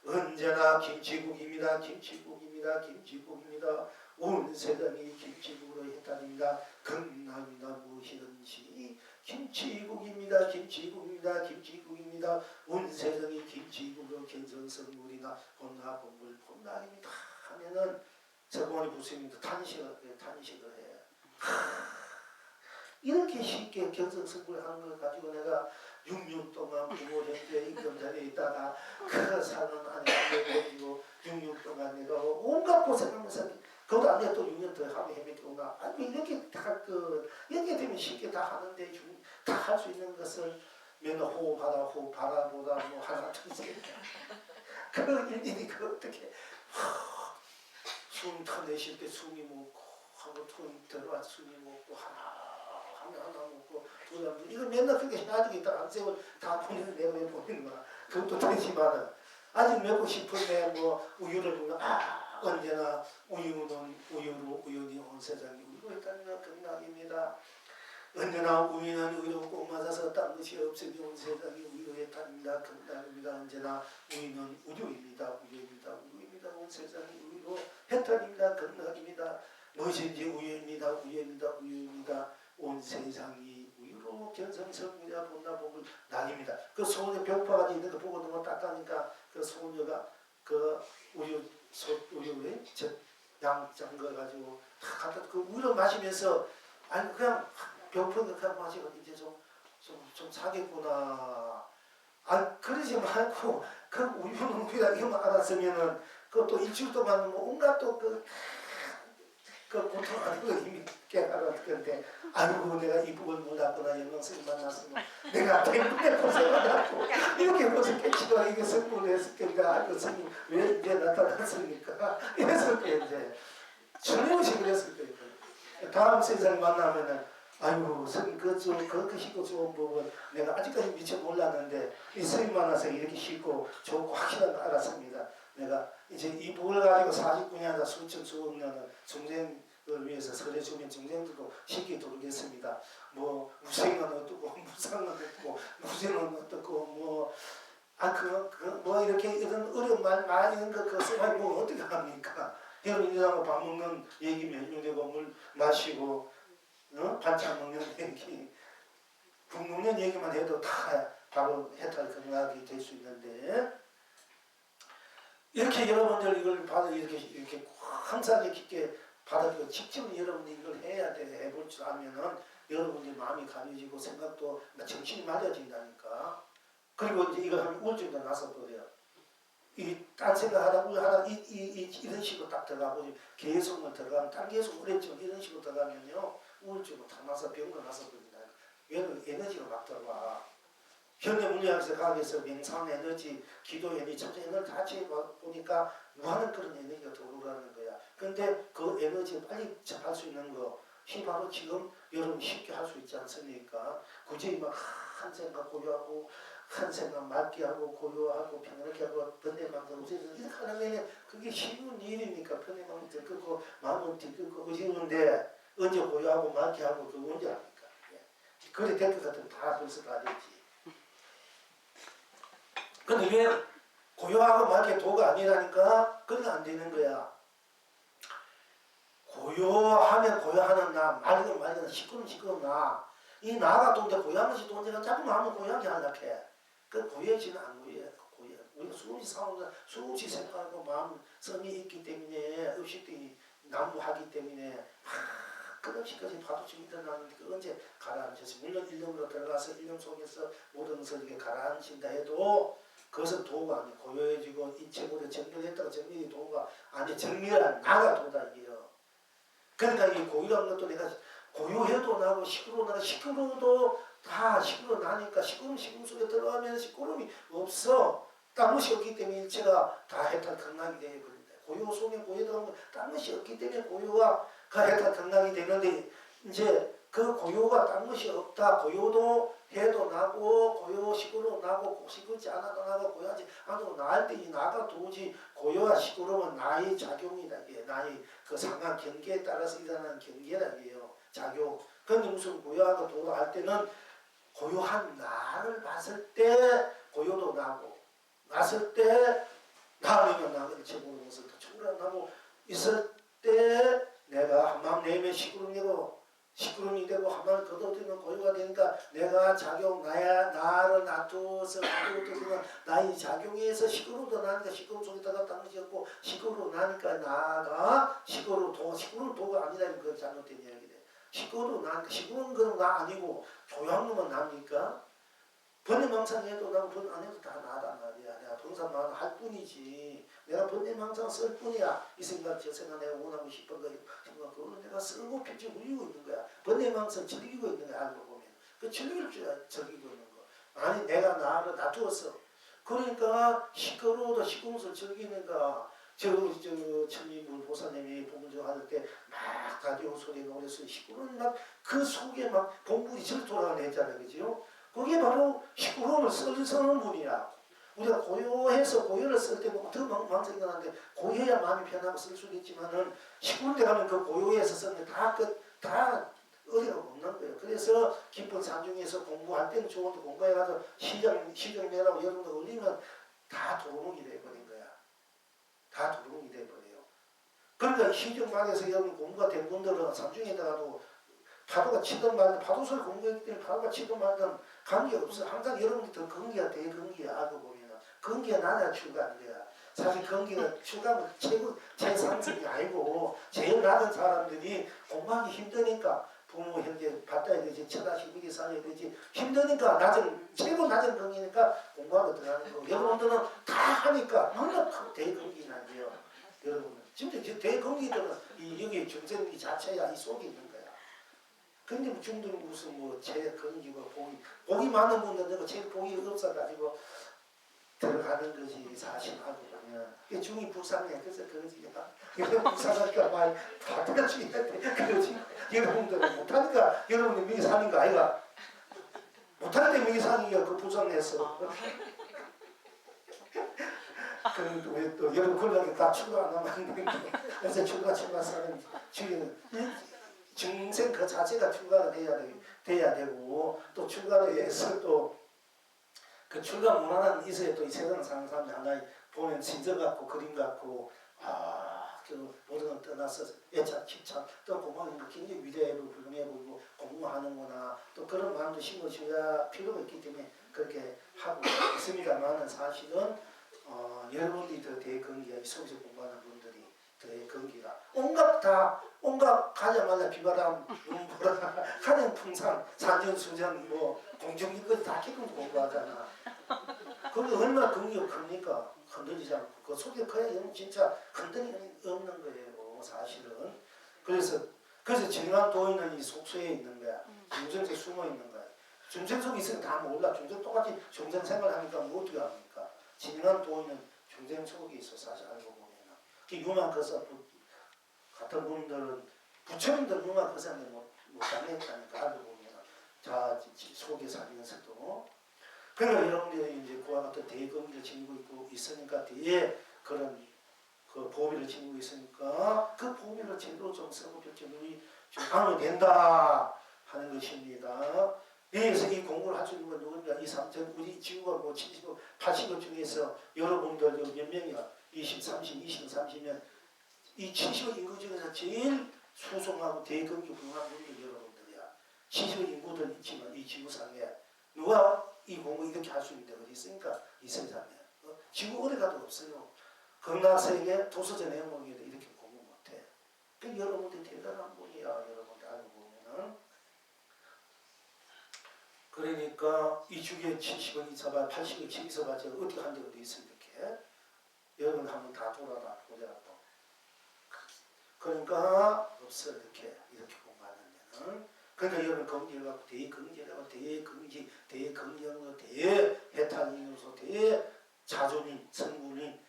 언제나 김치국입니다. 김치국입니다. 김치국입니다. 온 세상이 김치국으로 했답니다. 끝나기입니다. 무엇이든지 김치국입니다. 김치국입니다. 김치국입니다. 온 세상이 김치국으로 견성성물이나 본나 본물 본나입니다. 하면은 석가모니 부처님도 탄식을 해. 이렇게 쉽게 견성성물을 하는 걸 가지고 내가 6년 동안 부모 형제 임금자리에 있다가 그 사는 안에 보이고 6년 동안 내가 온갖 고생하면서 그것도 안 돼 또 6년 더 하면 헤매겠구나. 아니 이렇게 이렇게 되면 쉽게 다 하는데 다 할 수 있는 것을 맨날 호흡하다 보다 뭐 하나 둘셋 그 일일이 그 어떻게 숨 터내실 때 숨이 먹고 하고 톤 들어와 숨이 먹고 하나 먹고 이거 맨날 그렇게 해가지고 있다 한 세월 다 보내는 내가 왜 보내는 거야. 그것도 되지만은 아직 먹고 싶은데 뭐 우유를 보면 언제나 우연히 온 세상이 우유로 했다는 건강입니다. 언제나 우유는 우유로 꼭 맞아서 딴 것이 없으니 온 세상이 우유로 했답니다. 건강입니다. 언제나 우유는 우유입니다. 온 세상이 우유로 했답니다. 건강입니다. 무엇인지 우유입니다. 온 세상이 우유로 견성성물이야 본다 보면 낙입니다. 그 소녀 병파가 있는 거 보고 너무 딱하니까 그 소녀가 그 우유에 양 잠궈 가지고 갖다 그 우유를 마시면서 아니 그냥 병풍을 그냥 마시고 이제 좀 사겠구나. 그러지 말고 그 우유는 우유다 이거만 알았으면은 그또 일주일 동안 뭐 온갖 또 그 고통 아니고 이미 깨달았을 건데 아이고 내가 이 부분을 몰랐구나 영광스님 만났으면 내가 때문에 고생을 하고 이렇게 무슨 깨치가 이게 성공을 했을 텐가 아이고 스님 왜 이제 나타났습니까? 이랬을 때 이제 전혀 그랬을 거예요. 다음 세상 만나면은 아이고 스님 그 쉽고 좋은 법은 내가 아직까지 미처 몰랐는데 이 스님 만나서 이렇게 쉽고 좋고 확실한 걸 알았습니다. 내가 이제 이 법을 가지고 49년이나 수억 년은 중생을 위해서 설해 주면 중생들도 쉽게 도르겠습니다. 뭐 무생은 어떻고 무상은 어떻고 무생은 어떻고 뭐 이렇게 이런 어려운 말 많은 거 그거 써가지고 뭐 어떻게 합니까? 여러분 이러고 밥 먹는 얘기면 해주되고 물 마시고 반찬 먹는 얘기, 국 먹는 얘기만 해도 다 바로 해탈 건강하게 될 수 있는데 이렇게 여러분들 이걸 받아 이렇게 항상 깊게 받아들고 직접 여러분들이 이걸 해야 돼. 해볼 줄 알면은 여러분들 마음이 가벼워지고 생각도 정신이 맑아진다니까. 그리고 이제 이거 하면 우울증도 나서 버려요. 딴 생각하다 이런 식으로 딱 들어가고 계속만 들어가면 딴 계속 오랬지만 이런 식으로 들어가면요 우울증도 다 나서 병도 나서 버린다. 얘는 에너지로 막 들어가. 현대 물리학에서 과학에서 명상 에너지, 기도 에너지, 천재 에너지 다 같이 보니까 무한한 그런 에너지가 들어오라는 거야. 근데 그 에너지를 빨리 접할 수 있는 것이 바로 지금 여러분 쉽게 할 수 있지 않습니까? 굳이 막 한 생각 고요하고 한 생각 맑게 하고 고요하고 평안하게 하고 번뇌망상 이렇게 하려면 그게 쉬운 일이니까 번뇌망상 들끓고 마음은 들끓고 어지러운데 언제 고요하고 맑게 하고 그거 언제 합니까? 그래 될 것 같으면 다 벌써 다 됐지. 근데 왜 고요하고 맑게 도가 아니라니까? 그건 안 되는 거야. 고요하면 고요하는 나, 맑으면 맑은 나, 시끄러운 나. 이 나가 돈데 고요한 것이 돈데가 자꾸 마음을 고요하게 하려고 해. 그 고요해지는 안 고요해. 우리가 수없이 상황을 수없이 생각하고 마음 성이 있기 때문에 의식들이 난무하기 때문에 끝없이까지 파도처럼 일어나는데 그 언제 가라앉혀서 물론 일념으로 들어가서 일념 속에서 모든 것을 이렇게 가라앉힌다 해도 그것은 도가 아니에요. 고요해지고 인체물에 정밀했다가 정밀이 도가 아니에요. 정밀한 나가 도다 이게요. 그러니까 이 고요한 것도 내가 고요해도 나고 시끄러워도 다 시끄러워 나니까 시끄러움 속에 들어가면 시끄러움이 없어. 딴 것이 없기 때문에 일체가 다 해탈 극락이 되어버린다. 고요 속에 고요도 딴 것이 없기 때문에 고요가 해탈 극락이 되는데 이제 그 고요가 딴 것이 없다. 고요도 해도 나고 고요 시끄러워 나고 시끄럽지 않아도 나고 고요하지 않아도 나할 때 이 나가 도무지 고요와 시끄러움은 나의 작용이다. 이게 나의 그 상황 경계에 따라서 일어나는 경계다. 이게요. 작용. 그런데 무슨 고요하고 도로 할 때는 고요한 나를 봤을 때 고요도 나고 났을 때 나으면 나가 일체 모르는 것을 더 충분하고 있을 때 내가 한마음 내면 시끄러움이 되고 한마음 걷어들이면 고요가 되니까 내가 작용 나를 놔두어서 걷어들이면 나의 작용에서 시끄러워도 나니까 시끄러움 속에 들어갔다는 것이 없고 시끄러워 나니까 나가 시끄러운 도가 아니라는 건 잘못된 이야기래. 시끄러워 나니까 시끄러운 건 나 아니고 조용한 놈은 나니까 번뇌망상해도 나는 번 안 해도 다 나단 말이야. 내가 번사만 할 뿐이지. 내가 번뇌망상 쓸 뿐이야. 이 생각 저 생각 내가 원하고 싶은 거 생각 그거는 내가 쓸고 펼쳐 울리고 있는 거야. 번뇌망상 즐기고 있는 거야. 알고 보면. 그 즐길 줄 즐기고 있는 거. 아니 내가 나를 놔두었어. 그러니까 시끄러워도 시끄러움을 즐기는가. 천리물 보사님이 봉조 할 때 막 라디오 소리 노래 소리 시끄러운 막 그 속에 막 봉불이 절도라고 했잖아요. 그죠? 그게 바로 시끄러움을 쓰는 분이야. 우리가 고요해서 고요를 쓸 때 더 망상이 나는데 고요해야 마음이 편하고 쓸 수도 있지만은 시끄러운 데 가면 그 고요해서 쓰는 게 다 어디가 없는 거예요. 그래서 깊은 산중에서 공부할 때는 좋은데 공부해가지고 시정 내라고 여러분들 올리면 다 도루묵이 돼버린 거야. 다 도루묵이 돼버려요. 그러니까 시정만에서 여러분 공부가 된 분들은 산중에다가도 파도가 치든 말든 파도설 공부했기 때문에 파도가 치든 말든 관계없어. 항상 여러분들 더 건기가 대건기야. 알고 보면은 건기가 낮아 출가하는 거야. 사실 건기가 출가는 최상승이 아니고 제일 낮은 사람들이 공부하기 힘드니까 부모 형제 받아야 되지 처다시고 살아야 되지 힘드니까 최고 낮은 건기니까 공부하고 들어가는 거고 여러분들은 다 하니까 너무나 대건기는 아니에요. 여러분은 진짜 대건기들은 여기 중생이 자체야 이 속에 있는 거야. 근데 중들은 무슨 제 건기고 복이 많은 분들은 제 복이 없어가지고 들어가는 것이 사실 알고 보면 중이 불쌍해. 그래서 그러지. 그래서 불쌍하니까 말 받아주기한테 그러지. 여러분들은 못하니까 여러분들 미리 사는 거 아이가? 못할 때 미리 사는 게 그 부정해서. 또 여러분 그러려니 다 추가 안 하면 안 되는데 그래서 추가 사는 주의는 중생 그 자체가 추가가 돼야 되고 또 추가로 해서 또 그 출가 문화는 있어야 또 이 세상 사는 사람들 하나 보면 진저 같고 그림 같고 그 모든 걸 떠나서 애착, 집착, 또 고마운 거 굉장히 위대해 보이고 훌륭해 보이고 공부하는구나 또 그런 마음도 심어줘야 필요가 있기 때문에 그렇게 하고 있습니다만은 사실은 여러분들이 더 대건기가 이 속에서 공부하는 분들이 더 대건기가 온갖 가자마자 비바람, 눈보라, 하늘풍상, 산전수전, 공중 이거 다 기본 공부하잖아. 그게 얼마나 건기가 큽니까? 흔들리지 않고 그 속에 커야 진짜 흔들림이 없는 거예요. 사실은. 그래서 진행한 도인은 이 속소에 있는 거야. 중생 속에 숨어 있는 거야. 중생 속에 있으면 다 몰라. 중생 똑같이 중생 생활하니까 뭐 어떻게 합니까? 진행한 도인은 중생 속에 있어 사실 알고 보면은. 그 유만 거사 같은 분들은 부처님들 유만 거사는 못 당했다니까 알고 보면은 자 속에 살면서도. 그러니까 여러분들이 이제 그와 같은 대건기를 지니고 있으니까 뒤에 그런 그 보비를 지니고 있으니까 그 보비를 제대로 좀 쓰고 우리 좀 하면 된다 하는 것입니다. 여기서 이 공부를 할 수 있는 건 누구니까 이 3천 우리 지구가 70억 80억 중에서 여러분들 몇 명이야 20, 30, 20, 30년 이 70억 인구 중에서 제일 수송하고 대건기 분한 분들이 여러분들이야. 70억 인구들 있지만 이 지구상에 누가 이 공부 이렇게 할 수 있는 데가 어디 있으니까 이 세상에 지구 어디 가도 없어요. 극락세계 도서전 내용에도 이렇게 공부 못해. 그 여러분들이 대단한 분이야. 여러분들 알고 보면은 그러니까 이 주기에 70억 있어봐 80억 집 있어봐 제가 어떻게 한 데가 어디 있어 이렇게 여러분 한번 다 돌아다 보자고. 그러니까 없어 이렇게 공부하는 데는. 그러니까 여러분 건기를 갖고 대건기라고 대건기하고 대해탈이면서 대자존인 성분인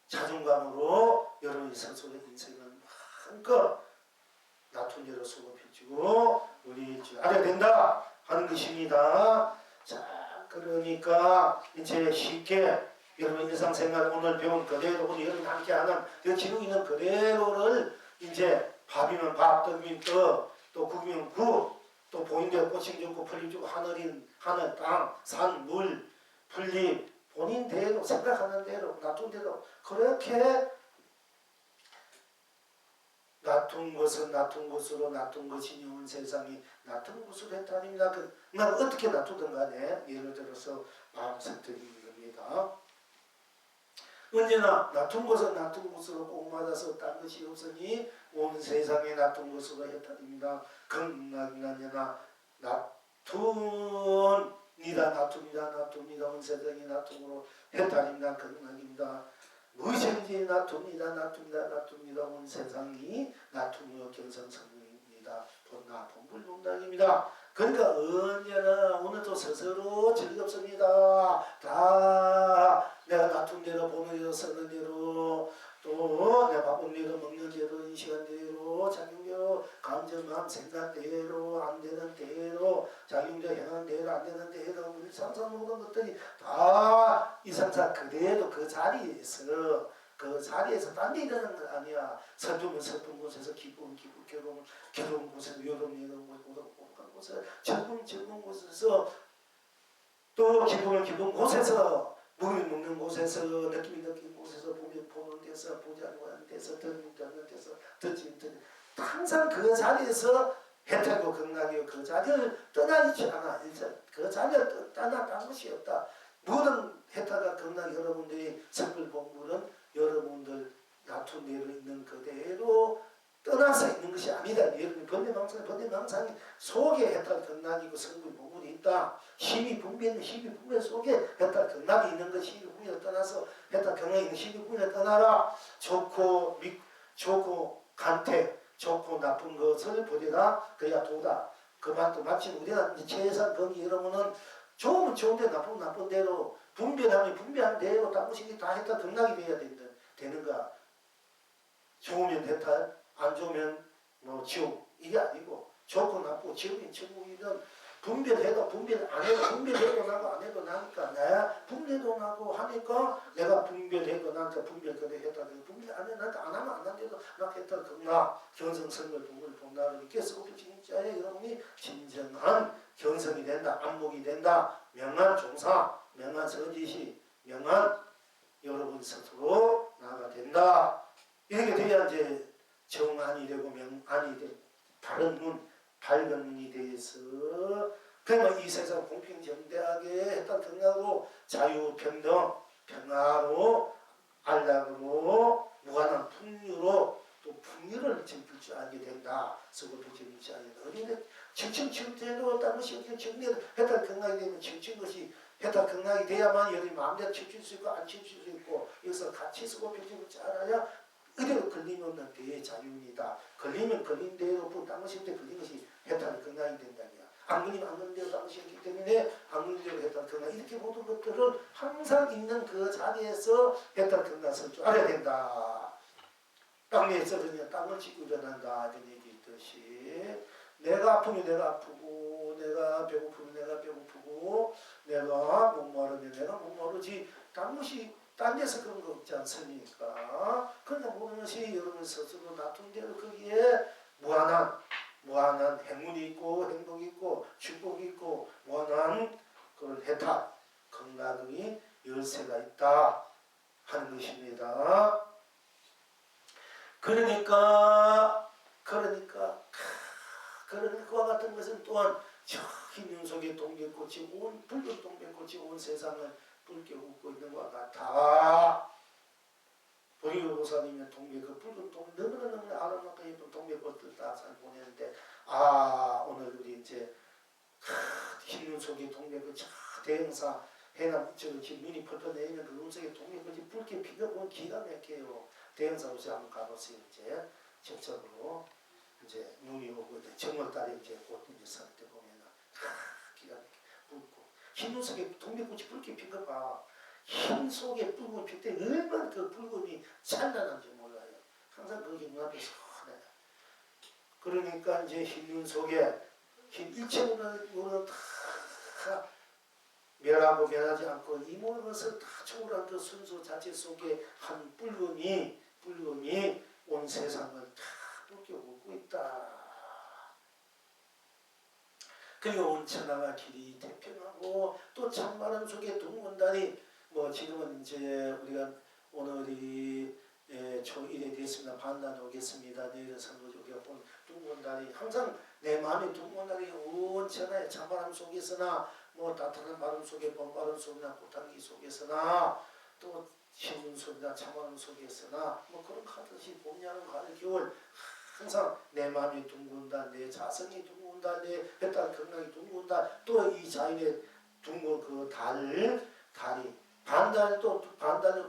자존감으로 여러분이 스스로의 인생을 마음껏 나쁜 대로 수급해주고 우리 알아야 된다 하는 것입니다. 자 그러니까 이제 쉽게 여러분 일상생활 오늘 배운 그대로 오늘 여러분 함께하는 지고 있는 그대로를 이제 밥이면 밥, 떡이면 떡 또 국이면 국, 또 보인대로 꽃이 좋고 풀잎 좋고 하늘, 땅, 산, 물, 풀잎 본인 대로 생각하는 대로 놔둔 대로 그렇게 놔둔 것은 놔둔 것으로 놔둔 것이니 온 세상이 놔둔 것으로 했다니까 나가 어떻게 놔두든 간에 예를 들어서 마음 선택인 겁니다. 언제나 놔둔 것은 놔둔 것으로 꼭 맞아서 딴 것이 없으니 온 세상에 놔둔 것으로 했다입니다. 극락이나니나 놔둡니다. 온 세상에 놔둠으로 했다입니다. 극락입니다. 무엇인지 놔둡니다. 온 세상이 놔둠으로 경성성입니다. 본불문당입니다. 그러니까 언제나 오늘도 스스로 즐겁습니다. 다 내가 놔둔 대로 보는 대로 쓰는 대로 또 내가 바쁜 대로 먹는 대로 이 시간대로 작용대로 감정 마음 생각대로 안 되는 대로 작용대로 행한 대로 안 되는 대로 우리 상상 모든 것들이 다 이 상사 그대로 그 자리에서 딴 데 일어나는 거 아니야. 슬픔은 슬픈 곳에서 기쁨은 기쁨, 괴로운 곳에서 외로운 곳에서 즐거운 곳에서 또 기쁨은 기쁜 곳에서 먹는 곳에서 느끼는 곳에서 보는 데서 보지 않는 데서 듣는 데서 듣지 항상 그 자리에서 혜택이고 극락이고 그 자리를 떠나지 않아. 그 자리를 떠나간 것이 없다. 모든 혜택과 극락 여러분들이 성불 공부는 여러분들 놔둔 대로 있는 그대로 떠나서 있는 것이 아니다. 여러분 번뇌망상 속에 혜택 극락이고 성불 공부는 있다. 힘이 분별 속에 혜택 극락이 있는 것이 힘이 분별을 떠나서 혜택 극락이 있는 힘이 분별을 떠나라. 좋고 간택 좋고 나쁜 것을 버리라. 그래야 도다. 그 말도 마침 우리가 최선 거기 이러면은 좋으면 좋은데 나쁘면 나쁜 대로 분별하면 분별한 대로 딴 것이 다 혜택 극락이 돼야 되는가. 좋으면 혜택 안 좋으면 뭐 지옥 이게 아니고 좋고 나쁘고 지옥인 천국이든 분별해도 분별 안 해도 분별해도 나고 안 해도 나니까 내가 분별도 나고 하니까 내가 분별해도 나니까 분별 그래 했다 분별 안 해 나니까 안 하면 안 한데도 나 했다 그나 견성성을 동물 본다를 이렇게 쓰고 진짜의 여러분이 진정한 견성이 된다 안목이 된다 명한 종사 명한 선지시 명한 여러분 스스로 나가 된다 이렇게 돼야 이제 정안이 되고 명안이 되고 바른 눈 밝은 눈이 돼서 그러면 이 세상 공평정대하게 했던 생각으로 자유평등 평화로 안락으로 무한한 풍류로 또 풍류를 지킬 줄 알게 된다. 서구도 지킬 줄 알게 된다. 어린애 칭칭칭대로 다른 것이 정리를 했던 생각이 되면 칭칭 것이 했던 생각이 돼야만 여러분이 마음대로 칭칠 수 있고 안 칭칠 수 있고 여기서 같이 쓰고 평정을 잘 알아야 이대로 걸림 없는 대의 자유입니다. 걸리면 걸린 대로 딴 것이 때 걸린 것이 해탈 건강이 된다냐. 안 걸리면 안 걸린 대로 딴 것이 있기 때문에 안 걸린 대로 해탈 건강. 이렇게 모든 것들을 항상 있는 그 자리에서 해탈 건강 쓸 줄 알아야 된다. 땅에 쓰러지면 땅을 짓고 일어난다. 이런 얘기 있듯이 내가 아프면 내가 아프고 내가 배고프면 내가 배고프고 내가 목마르면 내가 목마르지 딴 것이 딴 데서 그런 거 없지 않습니까? 그냥 모든 것이 여러분 스스로 놔둔 대로 거기에 무한한 행운이 있고 행복이 있고 축복이 있고 무한한 그런 혜택, 건강의 열쇠가 있다 하는 것입니다. 그러니까 그와 같은 것은 또한 저 흰 속에 동백꽃이 온 붉은 동백꽃이 온 세상을 붉게 웃고 있는 것 같아. 보리고사님은 동백 그 붉은 너무너무 아름답고 예쁜 동백꽃들 다 잘 보내는데 오늘 우리 이제 흰 속에 동백꽃 대형사 해남 저기 눈이 펄펄 내리는 그 눈 속에 동백꽃이 붉게 피어보면 기가 막혀요. 대형사 옷에 한번 가보세요. 이제 직접으로 이제 눈이 오고 이제 정월달에 이제 꽃 이제 설 때 보면은 기가 막혀 붉고 흰 속에 동백꽃이 붉게 핀 거 봐. 흰 속에 붉은 필 때 얼마나 그 붉음이 찬란한지 몰라요. 항상 그게 눈앞에 선해요. 그러니까 이제 흰 속에 일체문으로 다 멸하고 멸하지 않고 이 모든 것을 다 초월한 그 순수 자체 속에 한 붉음이 온 세상을 다 붉게 웃고 있다. 그리고 온 천하가 길이 태평하고 또 참마름 속에 동문단이 뭐 지금은 이제 우리가 오늘이 초1에 됐습니다. 반단 오겠습니다. 내일은 선거조개 온 동문단이 항상 내 마음에 동문단이 온 천하의 참바람 속에서나 뭐 따뜻한 바람 속에 봄바람 속이나 꽃향기 속에서나 또 신문 속이나 참바람 속에서나 뭐 그런 가듯이 봄, 여름, 가을, 겨울 항상 내 마음이 둥근다, 내 자성이 둥근다, 내 햇달 건강이 둥근다, 또 이 자연의 둥근 그 달이 반달도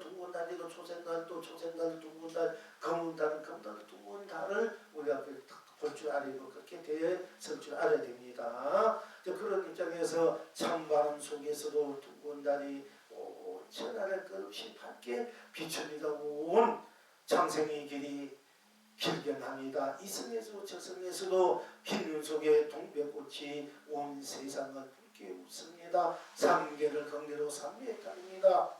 둥근 달이고 초생달도 초생달 둥근 달, 검은 달은 검은 달 둥근 달을 우리가 볼 줄 알고 그렇게 대설 줄 알아야 됩니다. 그런 입장에서 찬바람 속에서도 둥근 달이 천하를 끝없이 밝게 비춥니다. 온 장생의 길이 길견합니다. 이승에서도 저승에서도 흰 눈 속에 동백꽃이 온 세상을 붉게 웃습니다. 삼계를 경계로 삼매에 따릅니다.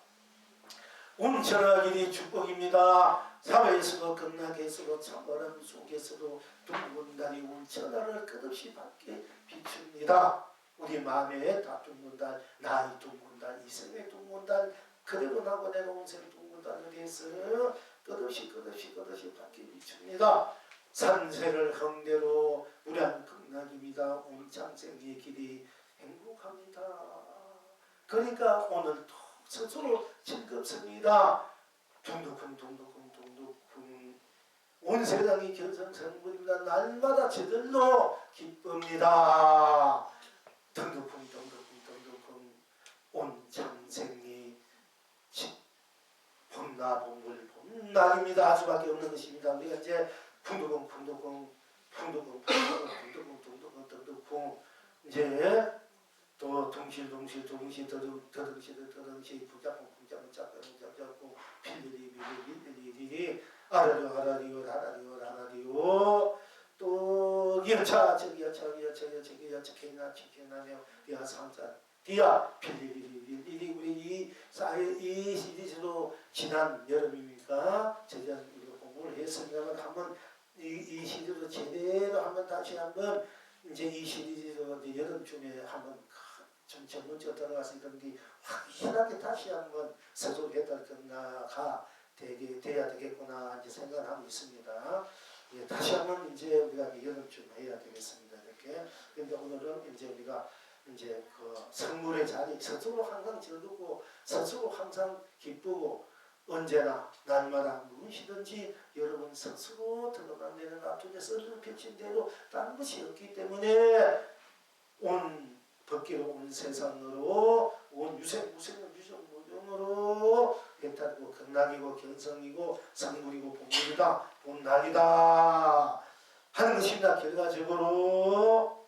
온 천하길이 축복입니다. 사회에서도 극락에서도 참바람 속에서도 둥근 달이 온 천하를 끝없이 밝게 비춥니다. 우리 마음에 다 둥근 달, 나의 둥근 달, 이생의 둥근 달, 그대로 나고 내가 온 생의 둥근 달에 대해서 끝없이 밝게 비춥니다. 산세를 흥대로 무량 극락입니다. 온 장생의 길이 행복합니다. 그러니까 오늘도 스스로 즐겁습니다. 둥두쿵 온 세상이 견성성불입니다. 날마다 저절로 기쁩니다. 둥두쿵 온 장생이 봄나봄물 봄날입니다. 아주밖에 없는 것입니다. 우리가 이제 둥두쿵 이제 또 둥실 더덩실 부작공 필리리 아라리오 또 여차 저기 저기나 지켜나며 디아 삼자 디아 빌리빌리 우리 이 사회 이 시리즈로 지난 여름이니까 저전 공부를 했으면 한번 이 시리즈로 제대로 한번 다시 한번 이제 이 시리즈로 이제 여름쯤에 한번 좀 전문적으로 들어가서 이런 게 확실하게 다시 한번 서술했던 건가가 돼야 되겠구나 이제 생각을 하고 있습니다. 예, 다시 한번 이제 우리가 여름쯤 해야 되겠습니다. 이렇게. 근데 오늘은 이제 우리가 이제 그 성물의 자리 스스로 항상 즐겁고 스스로 항상 기쁘고 언제나 날마다 무엇이든지 여러분 스스로 드러난 데는 앞쪽에 썰을 펼친 대로 다른 것이 없기 때문에 온 벗기로 온 세상으로 온 유생무생은 유정무정으로 배탈이고 극락이고 견성이고 성물이고 본물이다 본날이다 하는 것입니다. 결과적으로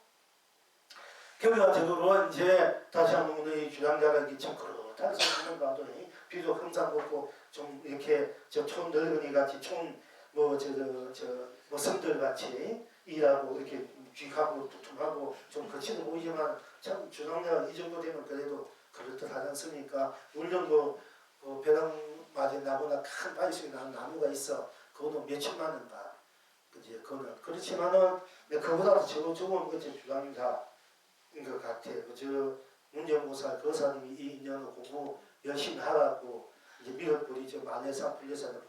이제 다시 한번 오늘 주장자가 이렇게 참 그렇다고 생각하는 봐도 비록 항상 먹고 좀 이렇게 촌 늙은이 같이 촌뭐 머슴들 같이 일하고 이렇게 쥐하고 두툼하고 좀 거칠어 보이지만 참 주장자가 이 정도 되면 그래도 그렇듯 하지 않습니까? 물론 벼랑 맞은 나무나 큰 바위 속에 나는 나무가 있어. 그것도 몇 천만 원 봐. 그지? 그거는 그렇지만은 그보다 더 좋은 것이 주장자인 것 같아. 문정보살 거사님이 이 인연을 공부 열심히 하라고 이제 밀어버리죠. 만해사 풀려사를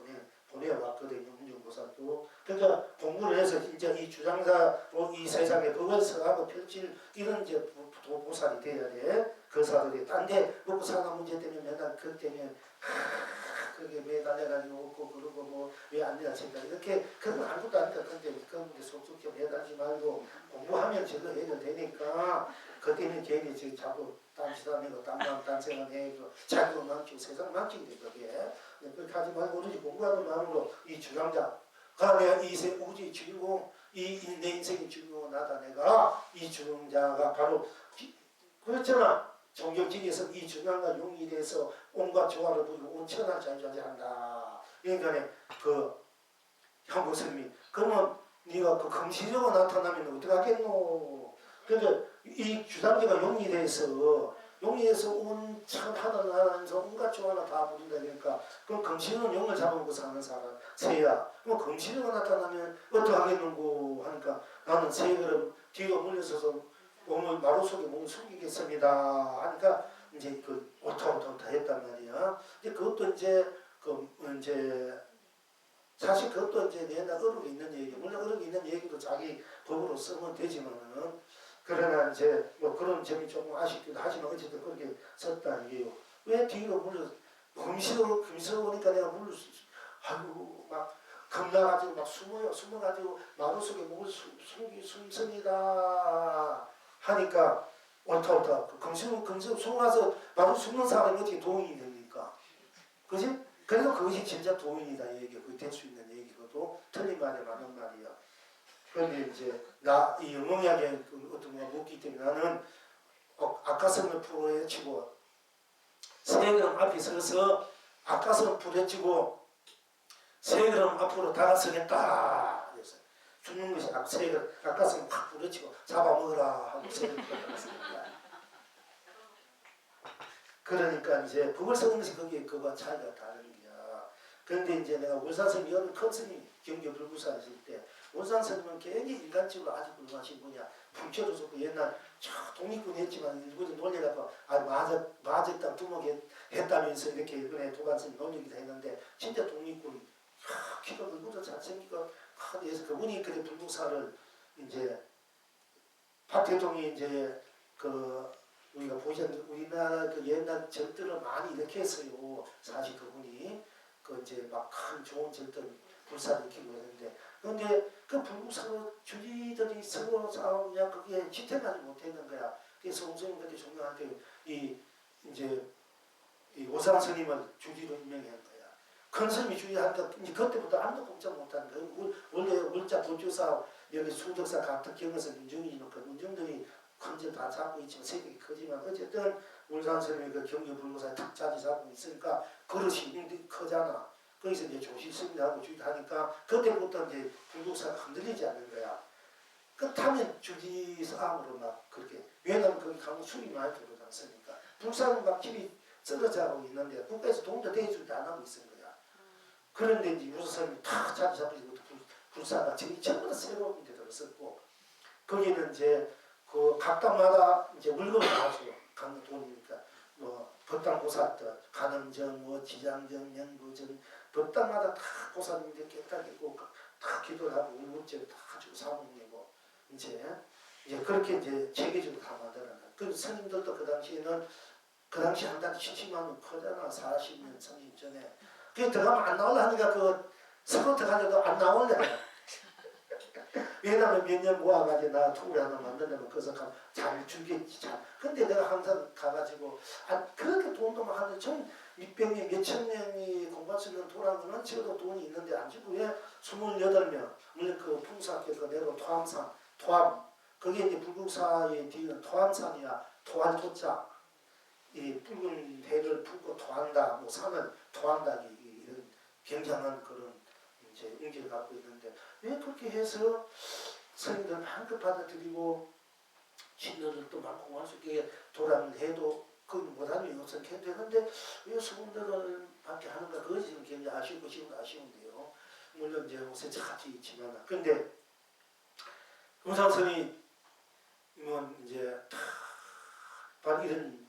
보내왔거든요. 문정보살도. 그러니까 공부를 해서 진짜 이 주장사로 이 세상에 그걸 서하고 펼칠 이런 이제 보살이 돼야 돼. 거사들이 딴데 먹고 사는 문제 때문에 맨날 그 때문에 그게 매달려가지고 없고 그러고 뭐 왜 안 되나 생각 이렇게 그건 아무것도 아니까 근데 그런 게 속속 좀 해달지 말고 공부하면 저거 해결되니까 그 때문에 괜히 지금 자꾸 딴짓하고 딴생각 해고 자기도 망치고 세상 망치게 돼 그게 그렇게 하지 말고 오로지 공부하는 마음으로 이 주장자가 내가 이 우주의 주인공 내 인생의 주인공은 나다 내가 이 주장자가 바로 그렇잖아. 종교직에서 이 주장과 용이 돼서 온갖 조화를 부리고 온천한 자유자재한다. 그러니까 그 한국 스님이 그러면 네가 그 금시적으로 나타나면 어떻게 하겠노? 그러니까 이 주장자가 용이 돼서 온천 하나하나에서 온갖 조화를 다 부린다 그러니까 그럼 금시적으로 용을 잡아먹고 사는 사람 새야. 그럼 금시적으로 나타나면 어떻게 하겠는고 하니까 나는 새 그럼 뒤로 물려서서 몸을 마루 속에 몸을 숨기겠습니다. 하니까 이제 그 오타오타 했단 말이야. 이제 그것도 이제 사실 그것도 이제 옛날 어록에 있는 얘기. 물론 어록에 있는 얘기도 자기 법으로 쓰면 되지만은 그러나 이제 뭐 그런 점이 조금 아쉽기도 하지만 어쨌든 그렇게 썼다는 게요. 왜 뒤로 물려 금시오니까 내가 물을 아이고 막 겁나가지고 막 숨어가지고 마루 속에 몸을 숨습니다. 하니까 옳다. 금시로 숨어가서 바로 숨는 사람이 어떻게 도인이 됩니까? 그지? 그래도 그것이 진짜 도인이다 얘기야. 그게 될 수 있는 얘기거든. 틀린 말이 맞는 말이야. 그런데 이제 이 영웅이하게 어떤 거 묻기 때문에 나는 아까성을 풀어헤치고 세 걸음 앞에 서서 아까성을 풀어헤치고 세 걸음 앞으로 다가서겠다. 죽는 것이 아까서 확 부러치고 잡아먹으라 하고 세를 풀어놨습니다. 그러니까 이제 법을 쓰는 것이 거기에 그와 차이가 다른 거야. 그런데 이제 내가 울산스님 여름 큰 스님 경교 불구사하실 때 울산스님은 굉장히 인간적으로 아주 훌륭하신 분이야. 풍채도 좋고 옛날 독립군 했지만 일본에 놀려갖고 마저땅 두목했다면서 이렇게 일본에 도관스님 놀리기도 했는데 진짜 독립군 키가 얼굴도 잘생기고 그래서 그분이 그래 불구사를 이제 박 대통령이 이제 그 우리가 보셨는데 우리나라 그 옛날 절들을 많이 이렇게 했어요. 사실 그분이 그 이제 막 큰 좋은 절들 불사를 일으키고 했는데 그런데 그 불구사로 주지들이 서로 싸우냐 그게 지탱하지 못했는 거야. 그래서 성성이 그렇게 존경한테 이 오상 스님을 주지로 임명한 거야. 큰 스님이 주의하니까 이제 그때부터 아무도 꼼짝 못하는 거예요. 원래 울자 불주사 여기 수덕사 같은 경에서 문정이니까 문정들이 큰절 다 잡고 있지만 세력이 크지만 어쨌든 울산 스님이 그 경기 불구사에 탁 자리 잡고 있으니까 그릇이 크잖아. 거기서 이제 조실스님하고 주의하니까 그때부터 이제 불구사가 흔들리지 않는 거야. 그 타면 주지사항으로 막 그렇게 왜냐면 거기 가면 술이 많이 들어오지 않습니까? 불사는 막 집이 쓰러져가고 있는데 국가에서 돈도 대주지 안 하고 있는 거야. 그런데 이제 유서선이 탁 자리 잡히고 불사가 전부 다 새로운 데 들었었고 거기는 이제 그 각각마다 이제 물건을 가지고 가는 돈이니까 뭐 법당보살들 간음정 뭐 지장정 연구정 법당마다 다 보살님들 깨딱 있고 다 기도를 하고 울국제를 다 가지고 사모님이고 이제 그렇게 이제 체계적으로 다 만들어놔. 그 스님들도 그 당시에는 그 당시 한 달에 70만 원 크잖아. 40년 30년 전에. 그게 들어가면 안 나올라 하니까 그 스쿼트 가져도 안 나올래. 왜냐면 몇 년 모아가지고 나 투를 하나 만들려면 그래서 잘 주겠지 잘. 근데 내가 항상 가가지고 그렇게 돈도 막 하는데 전 몇백 명 몇천 명이 공부할 수 있는 도라는 지어도 돈이 있는데 안 주고 왜 28명 물론 그 풍사학교 그 내로 토암산 토암 그게 이제 불국사의 뒤는 토암산이야 토안토자 이 붉은 해를 품고 토한다 뭐 산을 토한다 이런 굉장한 그런 이제 의지를 갖고 있는데 왜 그렇게 해서 스님들 한급 받아들이고 신도들 또 많고 공할 수 있게 도라는 해도 그 못하면 이것은 해도 되는데 왜 수군들을 밖에 하는가 그것이 지금 굉장히 아쉽고 지금도 아쉬운데요. 물론 이제 요새 차치 있지만 근데 금상선이 뭐 이제 바로 이런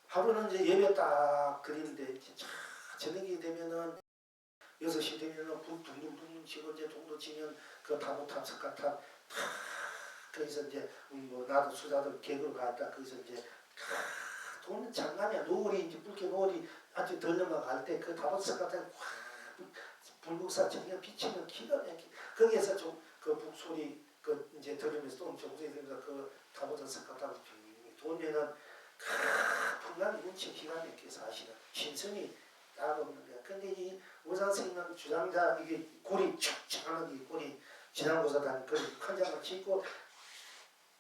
하루는 이제 예배 딱 드리는데 저녁이 되면은 6시 되면은 불 둥둥둥 치고 이제 동도 치면 그 다보탑 석가탑 거기서 이제 뭐 나도 수자들 개그로 갔다 거기서 이제 돈 장난이야. 노을이 이제 붉게 노을이 아주 덜 넘어갈 때 그 다보 석가탑 불국사 정령 비치면 기가 막히 거기에서 좀 그 북소리 그 이제 들으면서 또 정수에 들으면서 그 다보탑 석가탑을 돌면은 풍랑이 운치 기가 막히게 사실은 신성이 따로 없는 거야. 근데 이 오산스님은 주장자 이게 고리 축축하는 이 고리 지난고사단 그 큰 장을 짓고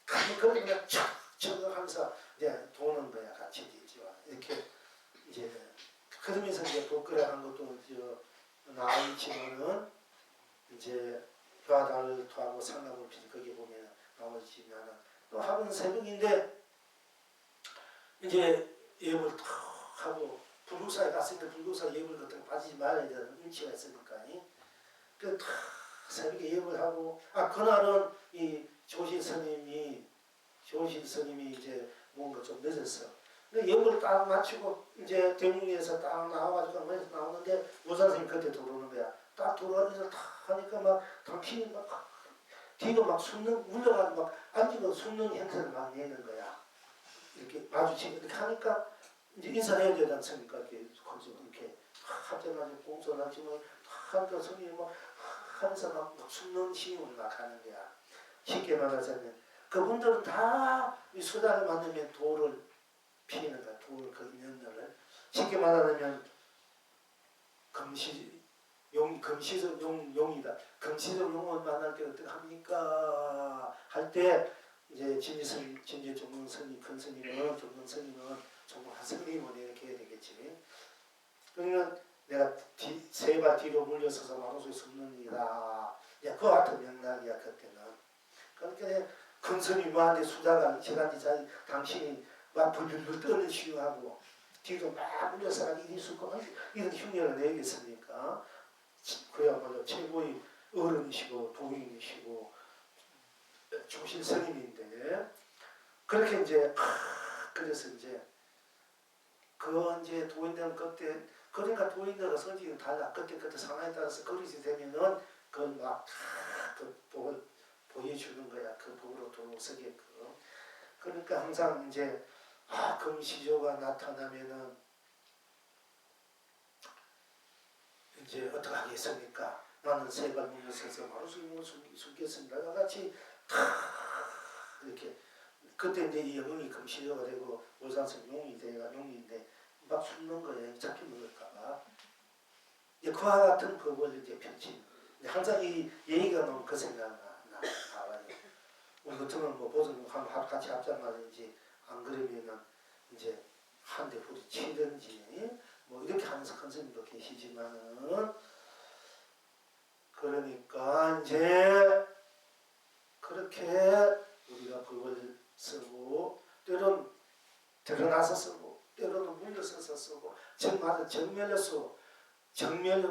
그걸 그냥 척척 하면서 이제 도는 거야. 같이 이렇게 이제 그러면서 이제 복그라는 것도 나오지만은 이제 효화달을 토하고 상납을 피지 거기 보면 나오지만은 또 하루는 새벽인데 이제 예불 탁 하고 불국사에 갔으니까 불국사 예불 같은 거 빠지지 말아야 되는 운치가 있으니까 그 탁 새벽에 예불 하고 그날은 이 조실 스님이 이제 뭔가 좀 늦었어. 근데 예불을 딱 마치고 이제 대문에서 딱 나와가지고 나오는데 우산 스님 그때 들어오는 거야. 딱 들어와서 탁 하니까 막 당신이 막 뒤로 막 숨는 물러가지고 막 앉고 숨는 행세를 막 내는 거야. 이렇게 마주치고 이렇게 하니까 이제 인사해야 되지 않습니까? 이렇게 합장하고 공손하지만 하니까 손이 막 하면서 막 숨는 힘을 막 하는 거야. 쉽게 말하자면 그분들은 다 이 수다를 만들면 돌을 피는 거야. 돌 그 인연들을 쉽게 말하면 금시적 용이다. 금시적 용을 만날 때 어떻게 합니까? 할 때 이제 진지 종문스님 큰 스님은 종문스님은 정말 스님은 이렇게 해야 되겠지. 그러면 내가 세 발 뒤로 물려서서 마루속에 숨는 이다. 그 같은 맥락이야 그때는. 그러니까 큰 스님한테 수다가 시간이 잘 당신이 막 불불불 떠는 시유하고 뒤로 막 물려서 일이 있을까 이런 흉내를 내겠습니까? 그야말로 최고의 어른이시고 도인이시고 조실 스님인데 그렇게 이제 그래서 이제 그 이제 도인들은 그때 그러니까 도인들과 성질이 달라. 그때 상황에 따라서 그릇이 되면은 그걸 막그 복을 보여주는 거야. 그 복으로 도서게끔. 그러니까 항상 이제 금시조가 나타나면은 이제 어떻게 하겠습니까? 나는 세 발 물러서서 바로 숨겠습니다. 같이 이렇게 그때 이제 이 영웅이 금시조가 되고 오산성 용인데 막 숨는 거예요. 잡히는 걸까봐. 그와 같은 법을 이제 펼친. 항상 이 얘기가 나오면 그 생각이 나와요. 우리 같으면 뭐 보증 한번 같이 합장하든지 안 그러면은 이제 한 대 부딪히든지 뭐 이렇게 하면서 큰 스님도 계시지만은 그러니까 이제 그렇게 우리가 법을 쓰고 때로는 드러나서 쓰고 때로는 물러서서 쓰고 정말로 정면으로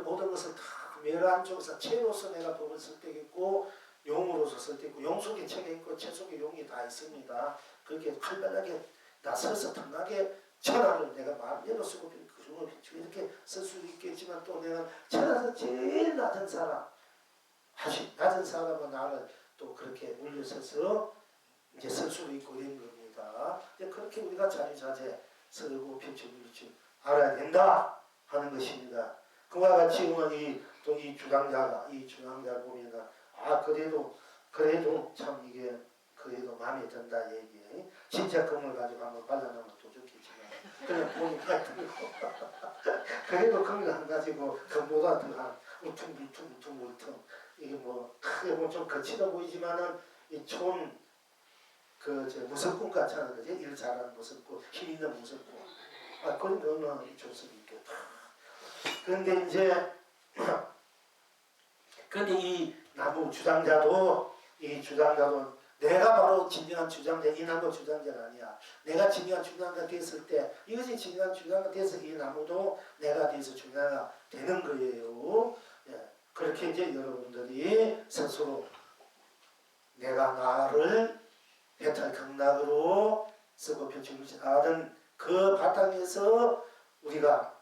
모든 것을 다 멸한 쪽에서 채로서 내가 법을 쓸 때 있고 용으로서 쓸 때 있고 용 속에 채가 있고 채 속에 용이 다 있습니다. 그렇게 활발하게 나서서 탐나게 천하를 내가 마음대로 쓰고 그중을 이렇게 쓸 수 있겠지만 또 내가 천하에서 제일 낮은 사람 낮은 사람은 나를 또 그렇게 물려서서 이제 쓸 수도 있고 이런 겁니다. 이제 그렇게 우리가 자유자재 쓰고 펼쳐물지 알아야 된다 하는 것입니다. 그와 같이 오늘 이 주장자 보면 그래도 참 이게 그래도 마음에 든다 얘기. 진짜 금을 가지고 한번 발라놓으면 또 좋겠지만 그냥 보니까 그래도 금을 안 가지고 금보다 더한 울퉁불퉁 이게 뭐 크게 보면 좀 거칠어 보이지만은 이촌 무섭군 같잖아요. 그지? 일 잘하는 무섭고 힘 있는 무섭고 그런 거는 좋습 있겠다. 그런데 이 나무 주장자도 내가 바로 진정한 주장자, 이 나무 주장자가 아니야. 내가 진정한 주장자 됐을 때 이것이 진정한 주장자 돼서 이 나무도 내가 돼서 주장자가 되는 거예요. 예. 그렇게 이제 여러분들이 스스로 내가 나를 해탈 극락으로 쓰고 펼쳐주지 않은 그 바탕에서 우리가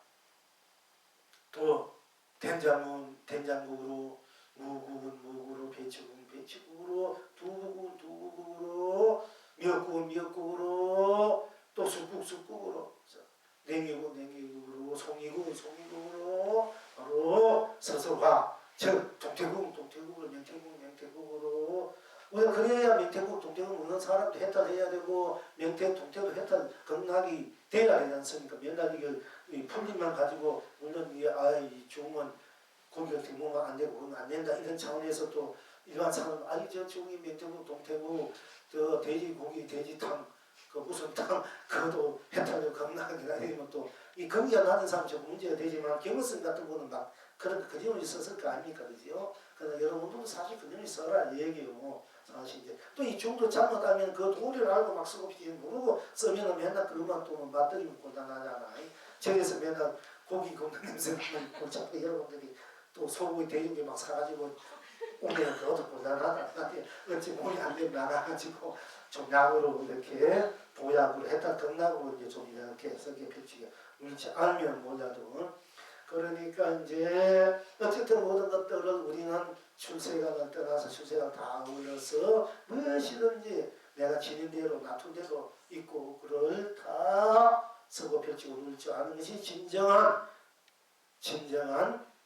또 된장국으로 무국은 무국으로 배추국은 배추국으로 두국은 두국으로 미역국은 또 쑥국으로 냉이국은 냉이국으로 송이국은 송이국으로 바로 서서가 즉 동태국으로 명태국으로 우리가 그래야 명태국 동태국 먹는 사람도 해탈해야 되고 동태도 해탈 극락이 돼야 되지 않습니까? 맨날 이 풀림만 가지고 물론 이 죽으면 고기 어떻게 먹으면 안 되고 그건 안 된다 이런 차원에서 또 일반 사람 저 죽이 명태국 동태국 저 돼지고기 돼지탕 무슨 탕 그것도 해탈되고 극락이라 이러면 또 이 경기가 나는 사람 좀 문제가 되지만 경어성 같은 거는 막 그런 그림이 썼을 거 아닙니까, 그죠? 그러나 여러분들도 사실 그림이 써라 얘기요. 사실 이제 또 이 중도 잘못하면 그 도리를 알고 막 쓰고 피지 모르고 쓰면은 맨날 그것만 또 맛들이 곤란하잖아. 저기서 맨날 고기 굽는 냄새 나면 골치 아파 여러분들이 또 소고기 돼지고기 막 사가지고 오면 그것도 곤란하다. 어찌 몸이 안 되면 나가가지고 좀 약으로 이렇게 보약으로 했다 극락으로 이제 좀 이렇게 썩게 펼치게 물지 않으면 몰라도 그러니까 이제 어쨌든 모든 것들을 우리는 출세관을 떠나서 출세관 다 어울려서 무엇이든지 내가 지닌 대로 놔둔 대로 있고 그를 다 서고 펼치고 누리지 않은 것이 진정한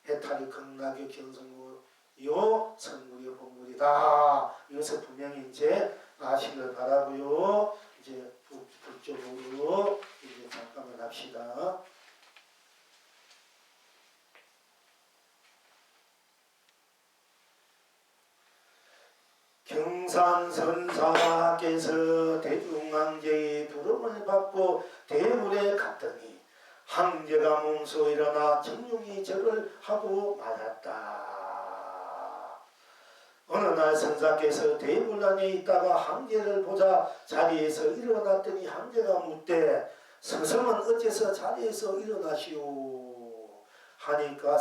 해탈의 극락의 경성무요 선무의 본물이다. 이것을 분명히 이제 아시길 바라고요. 이제 북쪽으로 이제 잠깐만 합시다. 경산선사께서 대중왕제의 부름을 받고 대물에 갔더니 황제가 몸소 일어나 정룡이 절을 하고 말았다. 어느 날 선사께서 대물 안에 있다가 황제를 보자 자리에서 일어났더니 황제가 묻되 스승은 어째서 자리에서 일어나시오 하니까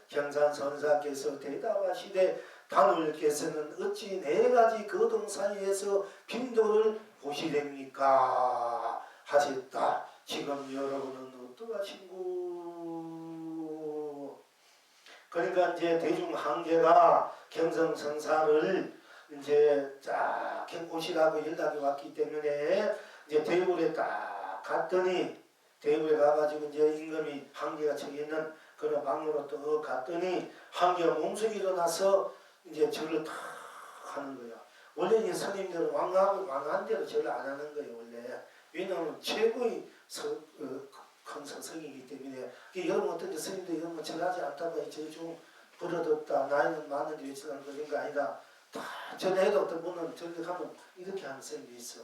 경산선사께서 대답하시되 다물께서는 어찌 4가지 거동 사이에서 빈도를 보시렵니까 하셨다. 지금 여러분은 어떠하신고? 그러니까 이제 대중 황제가 경성선사를 이제 쫙 오시라고 연락이 왔기 때문에 이제 대굴에 딱 갔더니 대굴에 가가지고 이제 임금이 황제가 저기 있는 그런 방으로 또 갔더니 황제가 몸속에 일어나서 이제 절을 탁 하는 거야. 원래 이 스님들은 왕한 대로 절을 안 하는 거예요, 원래. 왜냐하면 최고의 큰 스승이기 때문에. 여러분 어떤 스님들 이런 거 절하지 않다고 좀 버릇없다, 나이는 많은데 왜 절하는 그런 거 아니다. 다 절해도 어떤 분은 절에 가면 이렇게 하는 스님이 있어.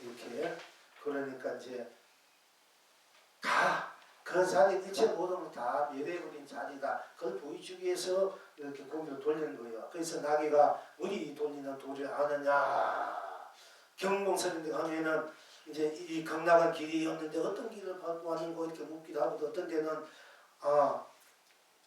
이렇게. 그러니까 이제 다 그 자리 일체 모든 걸 다 멸해버린 자리다. 그걸 보여주기 위해서 이렇게 고개를 돌리는 거예요. 그래서 나귀가 어디 돌리는 도를 아느냐. 경공설인데 가면은 이제 이 극락한 길이었는데 어떤 길을 밟고 왔는고 이렇게 묻기도 하고 어떤 데는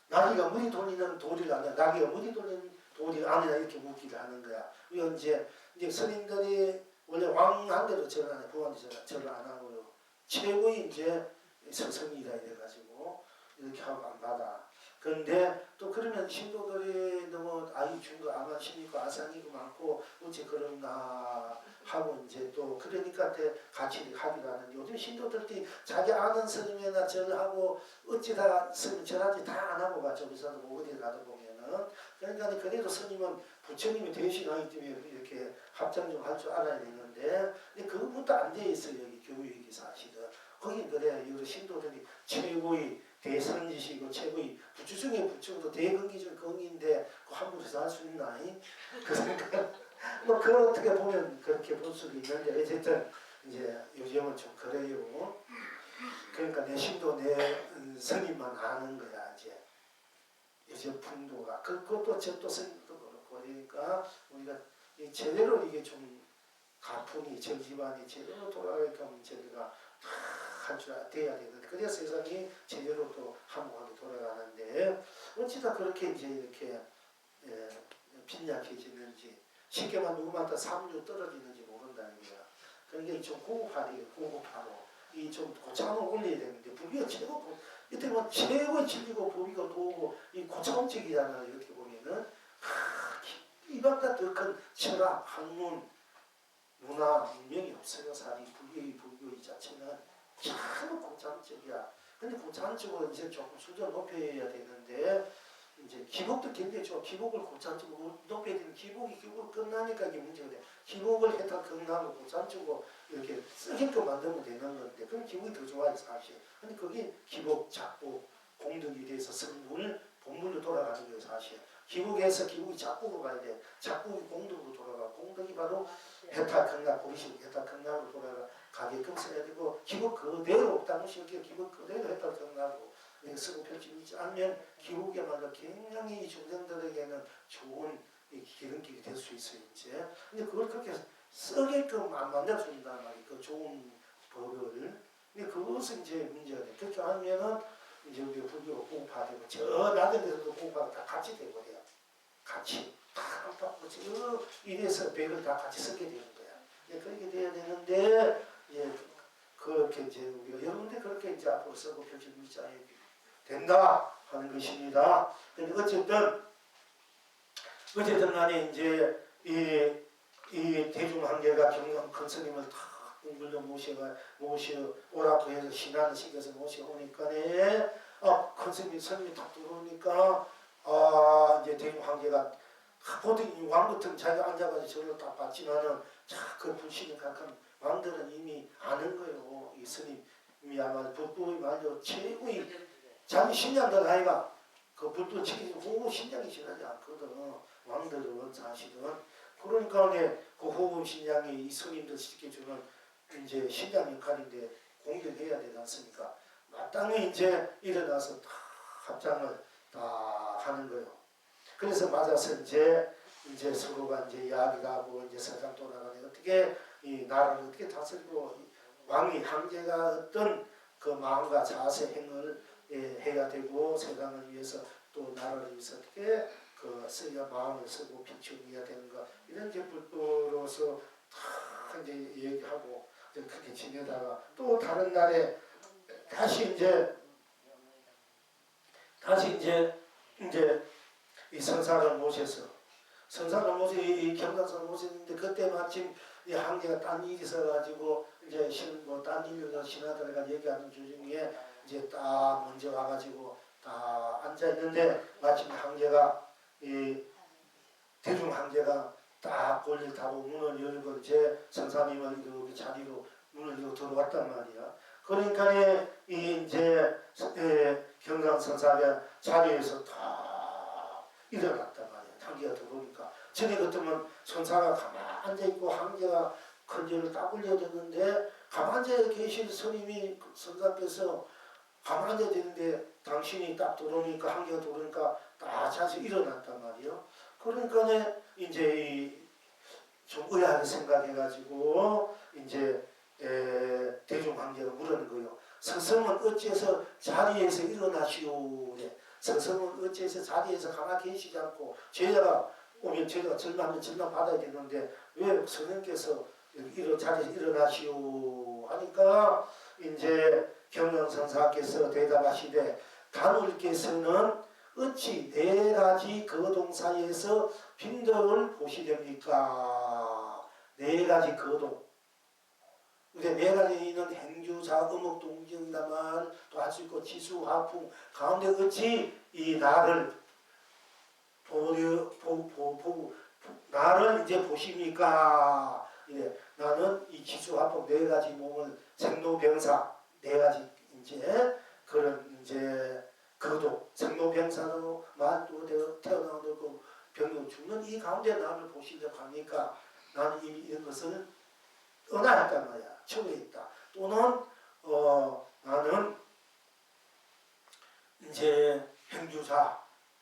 나귀가 어디 돌리는 도를 아느냐. 나귀가 어디 돌리는 도를 아느냐 이렇게 묻기도 하는 거야. 이건 이제 스님들이 원래 왕한 대로 절을 안 해. 부한테 절을 안 하고요. 최고의 이제 서성이라 이래가지고 이렇게 하고 안 받아. 그런데 또 그러면 신도들이 너무 아이 중도 아마시니까 아상이고 많고 어째 그런가 하고 이제 또 그러니까 같이 하기도 하는데 요즘 신도들이 자기 아는 스님이나 절하고 어찌다 스님 절하지 다 안 하고 가 저기서 어디 가다 보면은 그러니까 그래도 스님은 부처님이 대신하기 때문에 이렇게 합장 좀 할 줄 알아야 되는데 근데 그것도 안 돼 있어요. 여기 교육이 사실은. 거기 그래 여러 신도들이 최고의 대선지시고 최고의 부처 중에 부처도 대근기 중 근기인데 그 함부로서 할 수 있나? 그 생각 뭐 그걸 어떻게 보면 그렇게 볼 수도 있는데 어쨌든 이제 요즘은 좀 그래요. 그러니까 내 신도 내 스님만 아는 거야 이제 요즘 풍도가 그것도 제또 스님도 그렇고 그러니까 우리가 제대로 이게 좀 가풍이 정집안이 제대로 돌아가게끔 저희가 할 줄 돼야 되는데 그래야 세상이 제대로 또 한무하게 돌아가는데 어찌다 그렇게 이제 이렇게 빈약해지는지 쉽게 말하면 누구마다 삼류 떨어지는지 모른다는 거야. 그러니까 좀 고급화돼요. 고급화로 이 좀 고참을 올려야 되는데 불교가 최고 이때 뭐 최고의 진리고 법이고 도고 이 고참적이잖아요. 이렇게 보면은 이보다 더 큰 철학, 학문, 문화, 문명이 없어요. 사실 불교 이 자체는 참 고참적이야. 근데 고참적으로 이제 조금 수준 높여야 되는데 이제 기복도 굉장히 좋아. 기복을 고참적으로 높여야 되는 기복이 끝나니까 이게 문제가 돼. 기복을 해다 끝나고 고참적으로 이렇게 쓰게끔 만들면 되는 건데 그럼 기복이 더 좋아요 사실. 근데 그게 기복, 작복, 공덕이 돼서 성분을 본물로 돌아가는 거예요 사실. 기복에서 기복이 작복으로 가야 돼. 작복이 공덕으로 돌아가. 공덕이 바로 해탈 극락, 보리식 해탈 극락으로 돌아가게끔 써야 되고 기복 그대로 당시 기복 그대로 해탈 극락으로 쓰고 펼치지 않으면 기복이야말로 굉장히 중생들에게는 좋은 기름길이 될 수 있어요 이제. 근데 그걸 그렇게 쓰게끔 안 만들어준단 말이에요. 그 좋은 법을. 근데 그것은 이제 문제가 돼. 그렇게 하면은 이제 우리 불교 공파되고 저 낮은 데서도 공파가 다 같이 되거든요. 같이 다 받고 저 이래서 백을 다 같이 쓰게 되는 거야. 예, 그렇게 돼야 되는데 예, 그렇게 이제 우리가 여러분들 그렇게 이제 앞으로 쓰고 펼치는 입장이 된다 하는 것입니다. 근데 어쨌든 간에 이제 이 대중한계가 경영 큰 스님을 다 공불로 모셔 오라고 해서 신하는 시켜서 모셔오니까네 큰 스님이 딱 들어오니까 이제 대중한계가 보통 왕 같은 자기가 앉아가지고 저를 딱 봤지만은 그 불신이 각한 왕들은 이미 아는 거예요. 이 스님이 아마 불법이 말로 최고의 자기 신장들 아이가 그 불도 지키지 호흡 신장이 지나지 않거든. 왕들은 사실은. 그러니까 그 호흡 신장이 이 스님들 지켜주는 이제 신장 역할인데 공격해야 되지 않습니까? 마땅히 이제 일어나서 다 합장을 다 하는 거예요. 그래서 맞아서 이제 서로가 이제 이야기를 하고 이제 세상 돌아가는 어떻게 이 나라를 어떻게 다스리고 왕이 황제가 어떤 그 마음과 자세 행을 해야 되고 세상을 위해서 또 나라를 위해서 어떻게 그 써야 마음을 쓰고 비추어야 되는가 이런 이제 불도로서 다 이제 얘기하고 이제 그렇게 지내다가 또 다른 날에 다시 이제 이 성사를 모셔서 이 경상선을 모셨는데 그때 마침 이 한계가 딴 일이 있어가지고 이제 딴 일로 신하들과 얘기하는 중에 이제 딱 먼저 와가지고 딱 앉아 있는데 마침 한계가 이 대중 한계가 딱 볼일 타고 문을 열고 이제 선사님을 이렇게 자리로 문을 열고 들어왔단 말이야. 그러니까 이 이제 경상선사가 자리에서 다 일어났단 말이야. 한계가 들어오니까. 전에 같으면 선사가 가만히 앉아있고 한계가 큰절을 딱 올려졌는데 가만히 앉아 계신 스님이 선사께서 가만히 앉아야 되는데 당신이 딱 들어오니까 한개가 들어오니까 딱 자서 일어났단 말이에요. 그러니까 이제 좀 의아하게 생각해가지고 이제 대중관계가 물은 거예요. 스승은 어째서 자리에서 일어나시오. 스승은 어째서 자리에서 가만히 계시지 않고 제자가 오면 제자가 절망하면 절망 받아야 되는데 왜 스승께서 자리에서 일어나시오 하니까 이제 경영선사께서 대답하시되 단울께서는 어찌 네 가지 거동사이에서 빈도를 보시렵니까? 네 가지 거동. 근데 네 가지 있는 행주사, 음악, 동정다말 또 할 수 있고 지수, 화풍 가운데 어찌 이 나를 나를 이제 보십니까? 나는 이 지수, 화풍 네 가지 몸을 생로병사 네 가지 이제 그런 이제 거동 생로병사로 만도 태어나고 병으로 죽는 이 가운데 나를 보시려고 하니까 나는 이미 이런 것을 떠나있단 말이야. 처음에 있다. 또는 나는 이제 행주사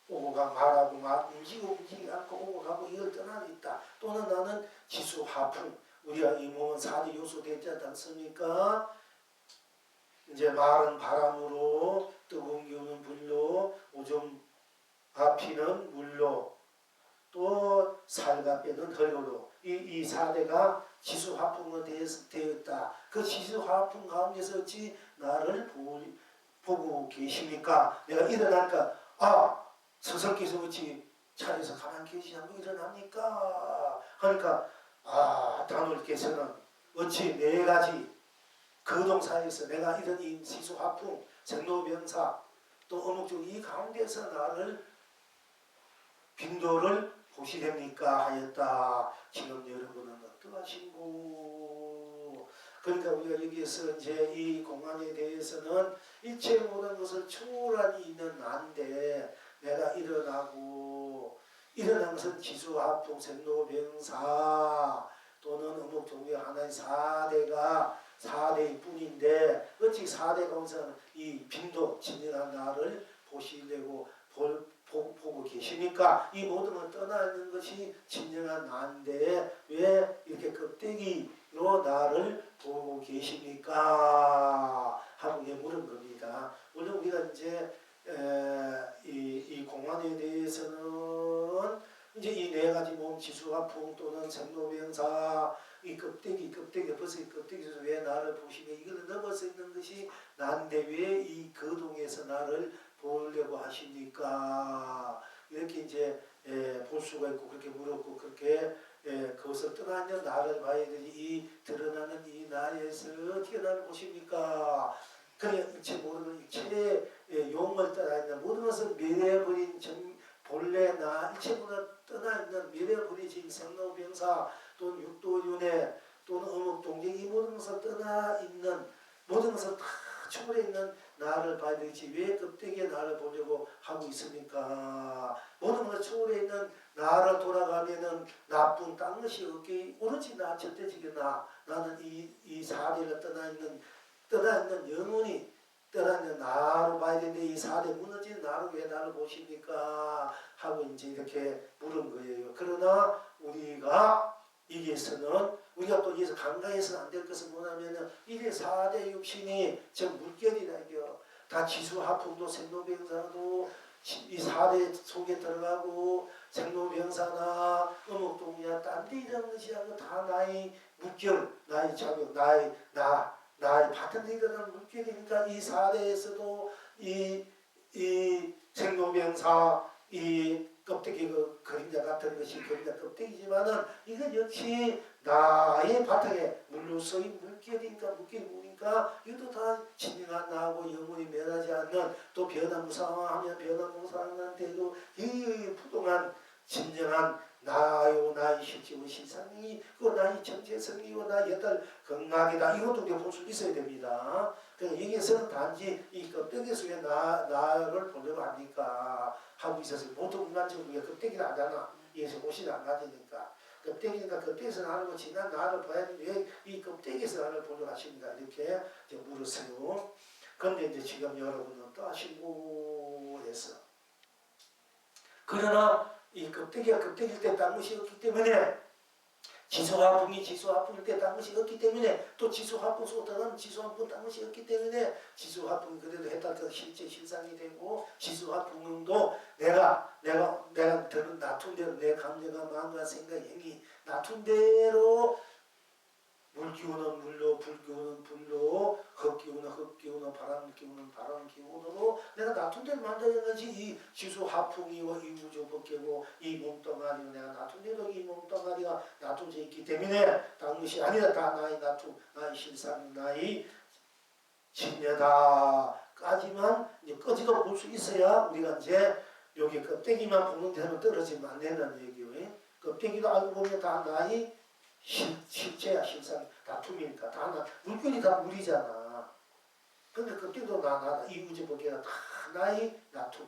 오고 가 말하고 움직이지 않고 오고 가고 이걸 떠나 있다. 또는 나는 지수 화풍 우리가 이 몸은 4대 요소 되지 않습니까? 이제 말은 바람으로 뜨거운 기운은 불로 오줌 앞이는 물로 또 살과 빼는 흙으로 이 4대가 지수화풍으로 되었다. 그 지수화풍 가운데서 어찌 나를 보고 계십니까? 내가 일어나니까 스승께서 어찌 차려서 가만히 계시지 않고 일어납니까? 하니까 단울께서는 어찌 네 가지 거동사에서 내가 이런 이 지수화풍 생로병사 또 어묵중 이 가운데서 나를 빈도를 보시렵니까 하였다. 지금 여러분은 어떠하신고? 그러니까 우리가 여기에서 이제 이 공안에 대해서는 일체 모든 것을 초월하니 있는 나인데 내가 일어나고 일어난 것은 지수화풍 생로병사 또는 어묵 종류의 하나의 4대일 뿐인데 어찌 4대 가운데서는 이 빈도 진정한 나를 보시려고 보고 계시니까 이 모든 걸 떠나 있는 것이 진정한 나인데 왜 이렇게 껍데기로 나를 보고 계십니까? 하고 물은 겁니다. 물론 우리가 이제 이 공안에 대해서는 이제 이 네 가지 몸 지수화풍 또는 생로병사 이 껍데기 벌써 이 껍데기에서 왜 나를 보시며 이걸 넘어서 있는 것이 난데 왜 이 거동에서 나를 보려고 하십니까? 이렇게 이제 볼 수가 있고 그렇게 물었고 그렇게 그것을 떠나는 나를 봐야 되지 이 드러나는 이 나에서 어떻게 나를 보십니까? 그래 일체 모든 일체의 용을 떠나 있는 모든 것을 미래버린 본래 나 일체 모든 떠나 있는 미래버리진 생로병사 또는 육도윤회 또는 어묵동정 이 모든 것을 떠나 있는 모든 것을 다 초월해 있는 나를 봐야 되지 왜 껍데기에 나를 보려고 하고 있습니까? 모든 것을 초월해 있는 나를 돌아가면은 나쁜 딴 것이 없기 오로지 나 절대적인 나는 이 사대를 떠나 있는 영혼이 떠나 있는 나로 봐야 되는데 이 사대 무너진 나로 왜 나를 보십니까? 하고 이제 이렇게 물은 거예요. 그러나 우리가 여기에서는 우리가 또 여기서 강가해서는 안 될 것은 뭐냐면은 이게 4대 육신이 전 물결이라요. 다 지수화풍도 생로병사도 이 4대 속에 들어가고 생로병사나 어묵동이나 딴데 이런 것이 아니고 다 나의 물결, 나의 자격, 나의 바탕에 들어가는 물결이니까 이 4대에서도 이 생로병사 이 껍데기 그 그림자 같은 것이 그림자 껍데기지만은 이건 역시 나의 바탕에 물로 쓰인 물결이니까 이것도 다 진정한 나하고 영원히 변하지 않는 또 변화무상하면 변화무상한 대도 이 부동한 진정한 나요 나의 실질의 실상이 그 나의 정체성이고 나의 여덟 극락이다. 이것도 우리가 볼 수 있어야 됩니다. 그러니까 여기에서는 단지 이 껍데기 속에 나를 보려고 하니까 하고 있어서 보통 인간적으로 우리가 껍데기를 하잖아. 여기서 옷이 안 가지니까 껍데기니까 껍데기에서 나를 보고 지난 나를 봐야 되는데 왜 이 껍데기에서 나를 보려고 하십니까? 이렇게 물었어요. 근데 이제 지금 여러분은 어떠하신고 해서 그러나 이 껍데기가 껍데기일 때 딴 것이 없기 때문에 지수화풍이 지수화풍일 때 딴 것이 없기 때문에 또 지수화풍 쏟아가면 지수화풍 딴 것이 없기 때문에 지수화풍이 그래도 했다가 실제 실상이 되고 지수화풍도 내가 들은 놔둔 대로 내 감정과 마음과 생각 행위 놔둔 대로 물 기운은 물로, 불 기운은 불로, 흙 기운은 흙 기운은 바람 기운은 바람 기운으로 내가 놔둔 대로 만드는 것이 이 지수 화풍이고 이 우주 법계고 이 몸뚱아리고 내가 놔둔 대로 이 몸뚱아리가 놔둔져 있기 때문에 다른 것이 아니라 다 나의 놔둔, 나의 실상, 나의 진여다까지만 이제 꺼지도 볼 수 있어야 우리가 이제 여기 껍데기만 보는 데는 떨어지면 안 되는 얘기예요. 껍데기도 알고 보면 다 나의 실체야 실상 다툼이니까 다 물건이 다 물이잖아. 근데 그때도 이 우주 법계가 다 나의 다툼,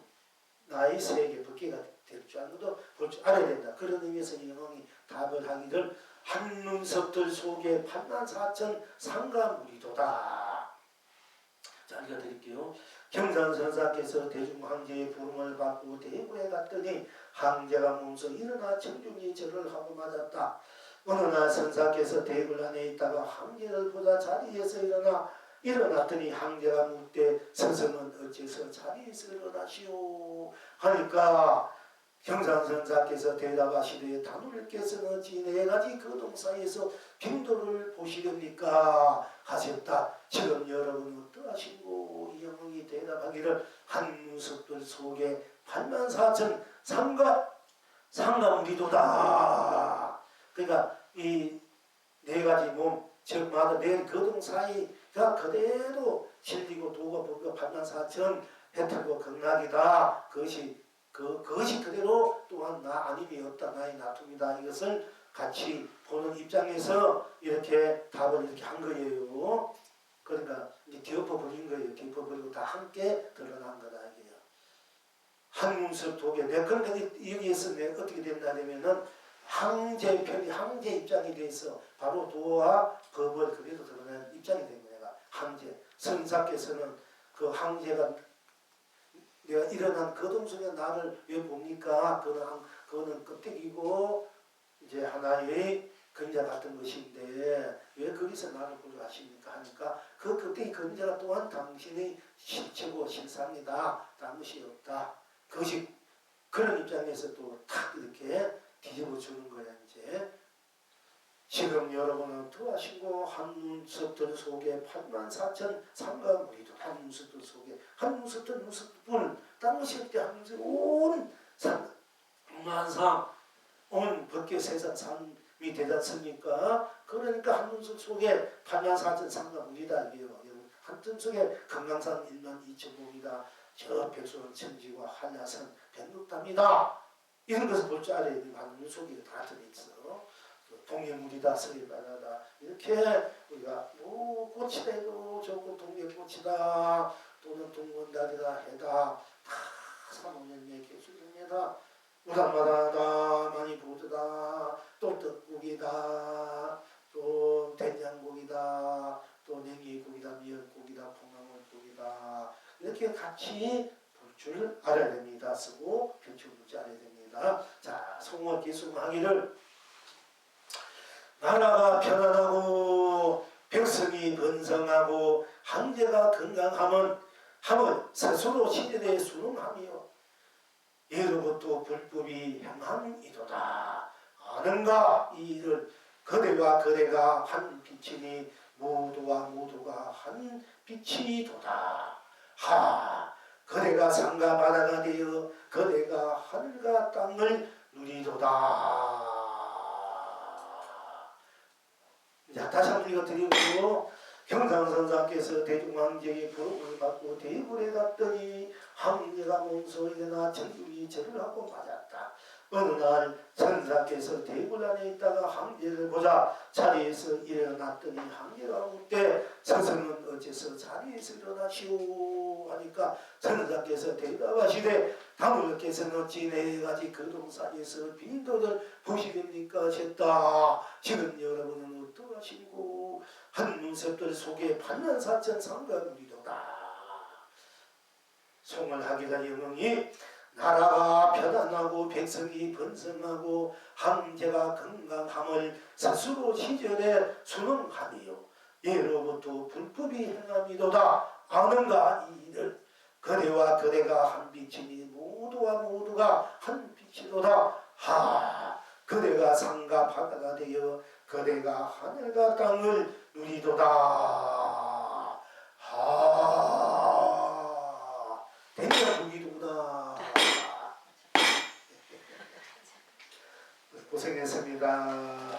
나의 세계 법계가 될 줄 아는 것도 볼 줄 알아야 된다. 그런 의미에서 영왕이 답을 하기를 한눈석들 속에 판난사천 상가무리도다. 자 읽어드릴게요. 경산선사께서 대중황제의 부름을 받고 대구에 갔더니 황제가 몸소 일어나 청중이 절을 하고 맞았다. 어느 날 선사께서 대궐 안에 있다가 황제를 보자 자리에서 일어났더니 황제가 묻되 스승은 어째서 자리에서 일어나시오 하니까 경산선사께서 대답하시되 다누리께서는 어찌 네 가지 거동사에서 빈도를 보시렵니까 하셨다. 지금 여러분은 어떠하신고 이 영웅이 대답하기를 한무석들 속에 84,000 상가무리도다. 그러니까 이 네 가지 몸, 즉 마다 네 거동 사이가 그대로 진리고 도가 법과 84,000 해탈고 극락이다. 그것이 그대로 또한 나 아님이 없다. 나의 나툼이다. 이것을 같이 보는 입장에서 이렇게 답을 이렇게 한 거예요. 그러니까 이제 덮어버린 거예요. 덮어버리고 다 함께 드러난 거다. 이게요. 한문석 독에 그러니까 여기에서 내가 어떻게 된다면은 황제 편이 황제 입장이 돼서 바로 도와 법을 그래도 드러낸 입장이 된 거야. 황제 선사께서는 그 황제가 내가 일어난 거동 속에 나를 왜 봅니까? 그거는 껍데기고 이제 하나의 그림자 같은 것인데 왜 거기서 나를 보려 하십니까? 하니까 그 껍데기 그림자가 또한 당신의 실체고 실상이다. 다른 것이 없다. 그것이 그런 입장에서 또 탁 이렇게 뒤집어 주는 거야. 이제 지금 여러분은 도하시고 한눈석들 속에 84,000 상가무리도 한눈석들 속에 한눈석들 눈석뿐 딴 것이 없대. 한눈석 온 만상 온 법계 세상 삶이 되지 않습니까? 그러니까 한눈석 속에 84,000 상가무리다. 이게요. 한눈 속에 금강산 1만 2천봉이다. 저 백수는 천지와 한야산 백록담이다. 이런 것을 볼 줄 알아야 돼요. 한눈 속에 다 들어있어. 동해물이다 서해바다다 이렇게 우리가 꽃이다 해도 저거 동해꽃이다 또는 동건달이다 해다 다 삼오년의 개수입니다. 우당마다다 많이 보드다 또 떡국이다 또 된장국이다 또 냉이국이다 미역국이다 콩나물국이다 이렇게 같이 볼 줄 알아야 됩니다. 쓰고 편추 볼 줄 알아야 됩니다. 자 송원기승하기를 나라가 편안하고 백성이 번성하고 황제가 건강함은 스스로 시대에 순응하며 예로부터 불법이 행함이도다. 아는가 이 일을 그대가 한 빛이니 모두가 한 빛이도다. 그대가 산과 바다가 되어 그대가 하늘과 땅을 누리도다. 자, 다시 한번 읽어드리고 경상선사께서 대중황제의 부름을 받고 대굴에 갔더니 황제가 몸소 일어나 천국이 절을 하고 맞았다. 어느 날 선사께서 대굴 안에 있다가 황제를 보자 자리에서 일어났더니 황제가 묻되 스승은 어째서 자리에서 일어나시오 하니까 선사께서 대답하시되 다물께서는 어찌 네 가지 거동사에서 빈도를 보시렵니까 하셨다. 지금 여러분은 어떠하시고 한눈석들 속에 84,000 상가무리도다. 송을 하기가 영웅이 나라가 편안하고 백성이 번성하고 황제가 건강함을 스스로 시절에 순응하며 예로부터 불법이 행함이도다 아는가 이들 그대와 그대가 한 빛이니 모두가 한 빛이도다 하 그대가 산과 바다가 되어 그대가 하늘과 땅을 누리도다 하 대명국이도다. 고생했습니다.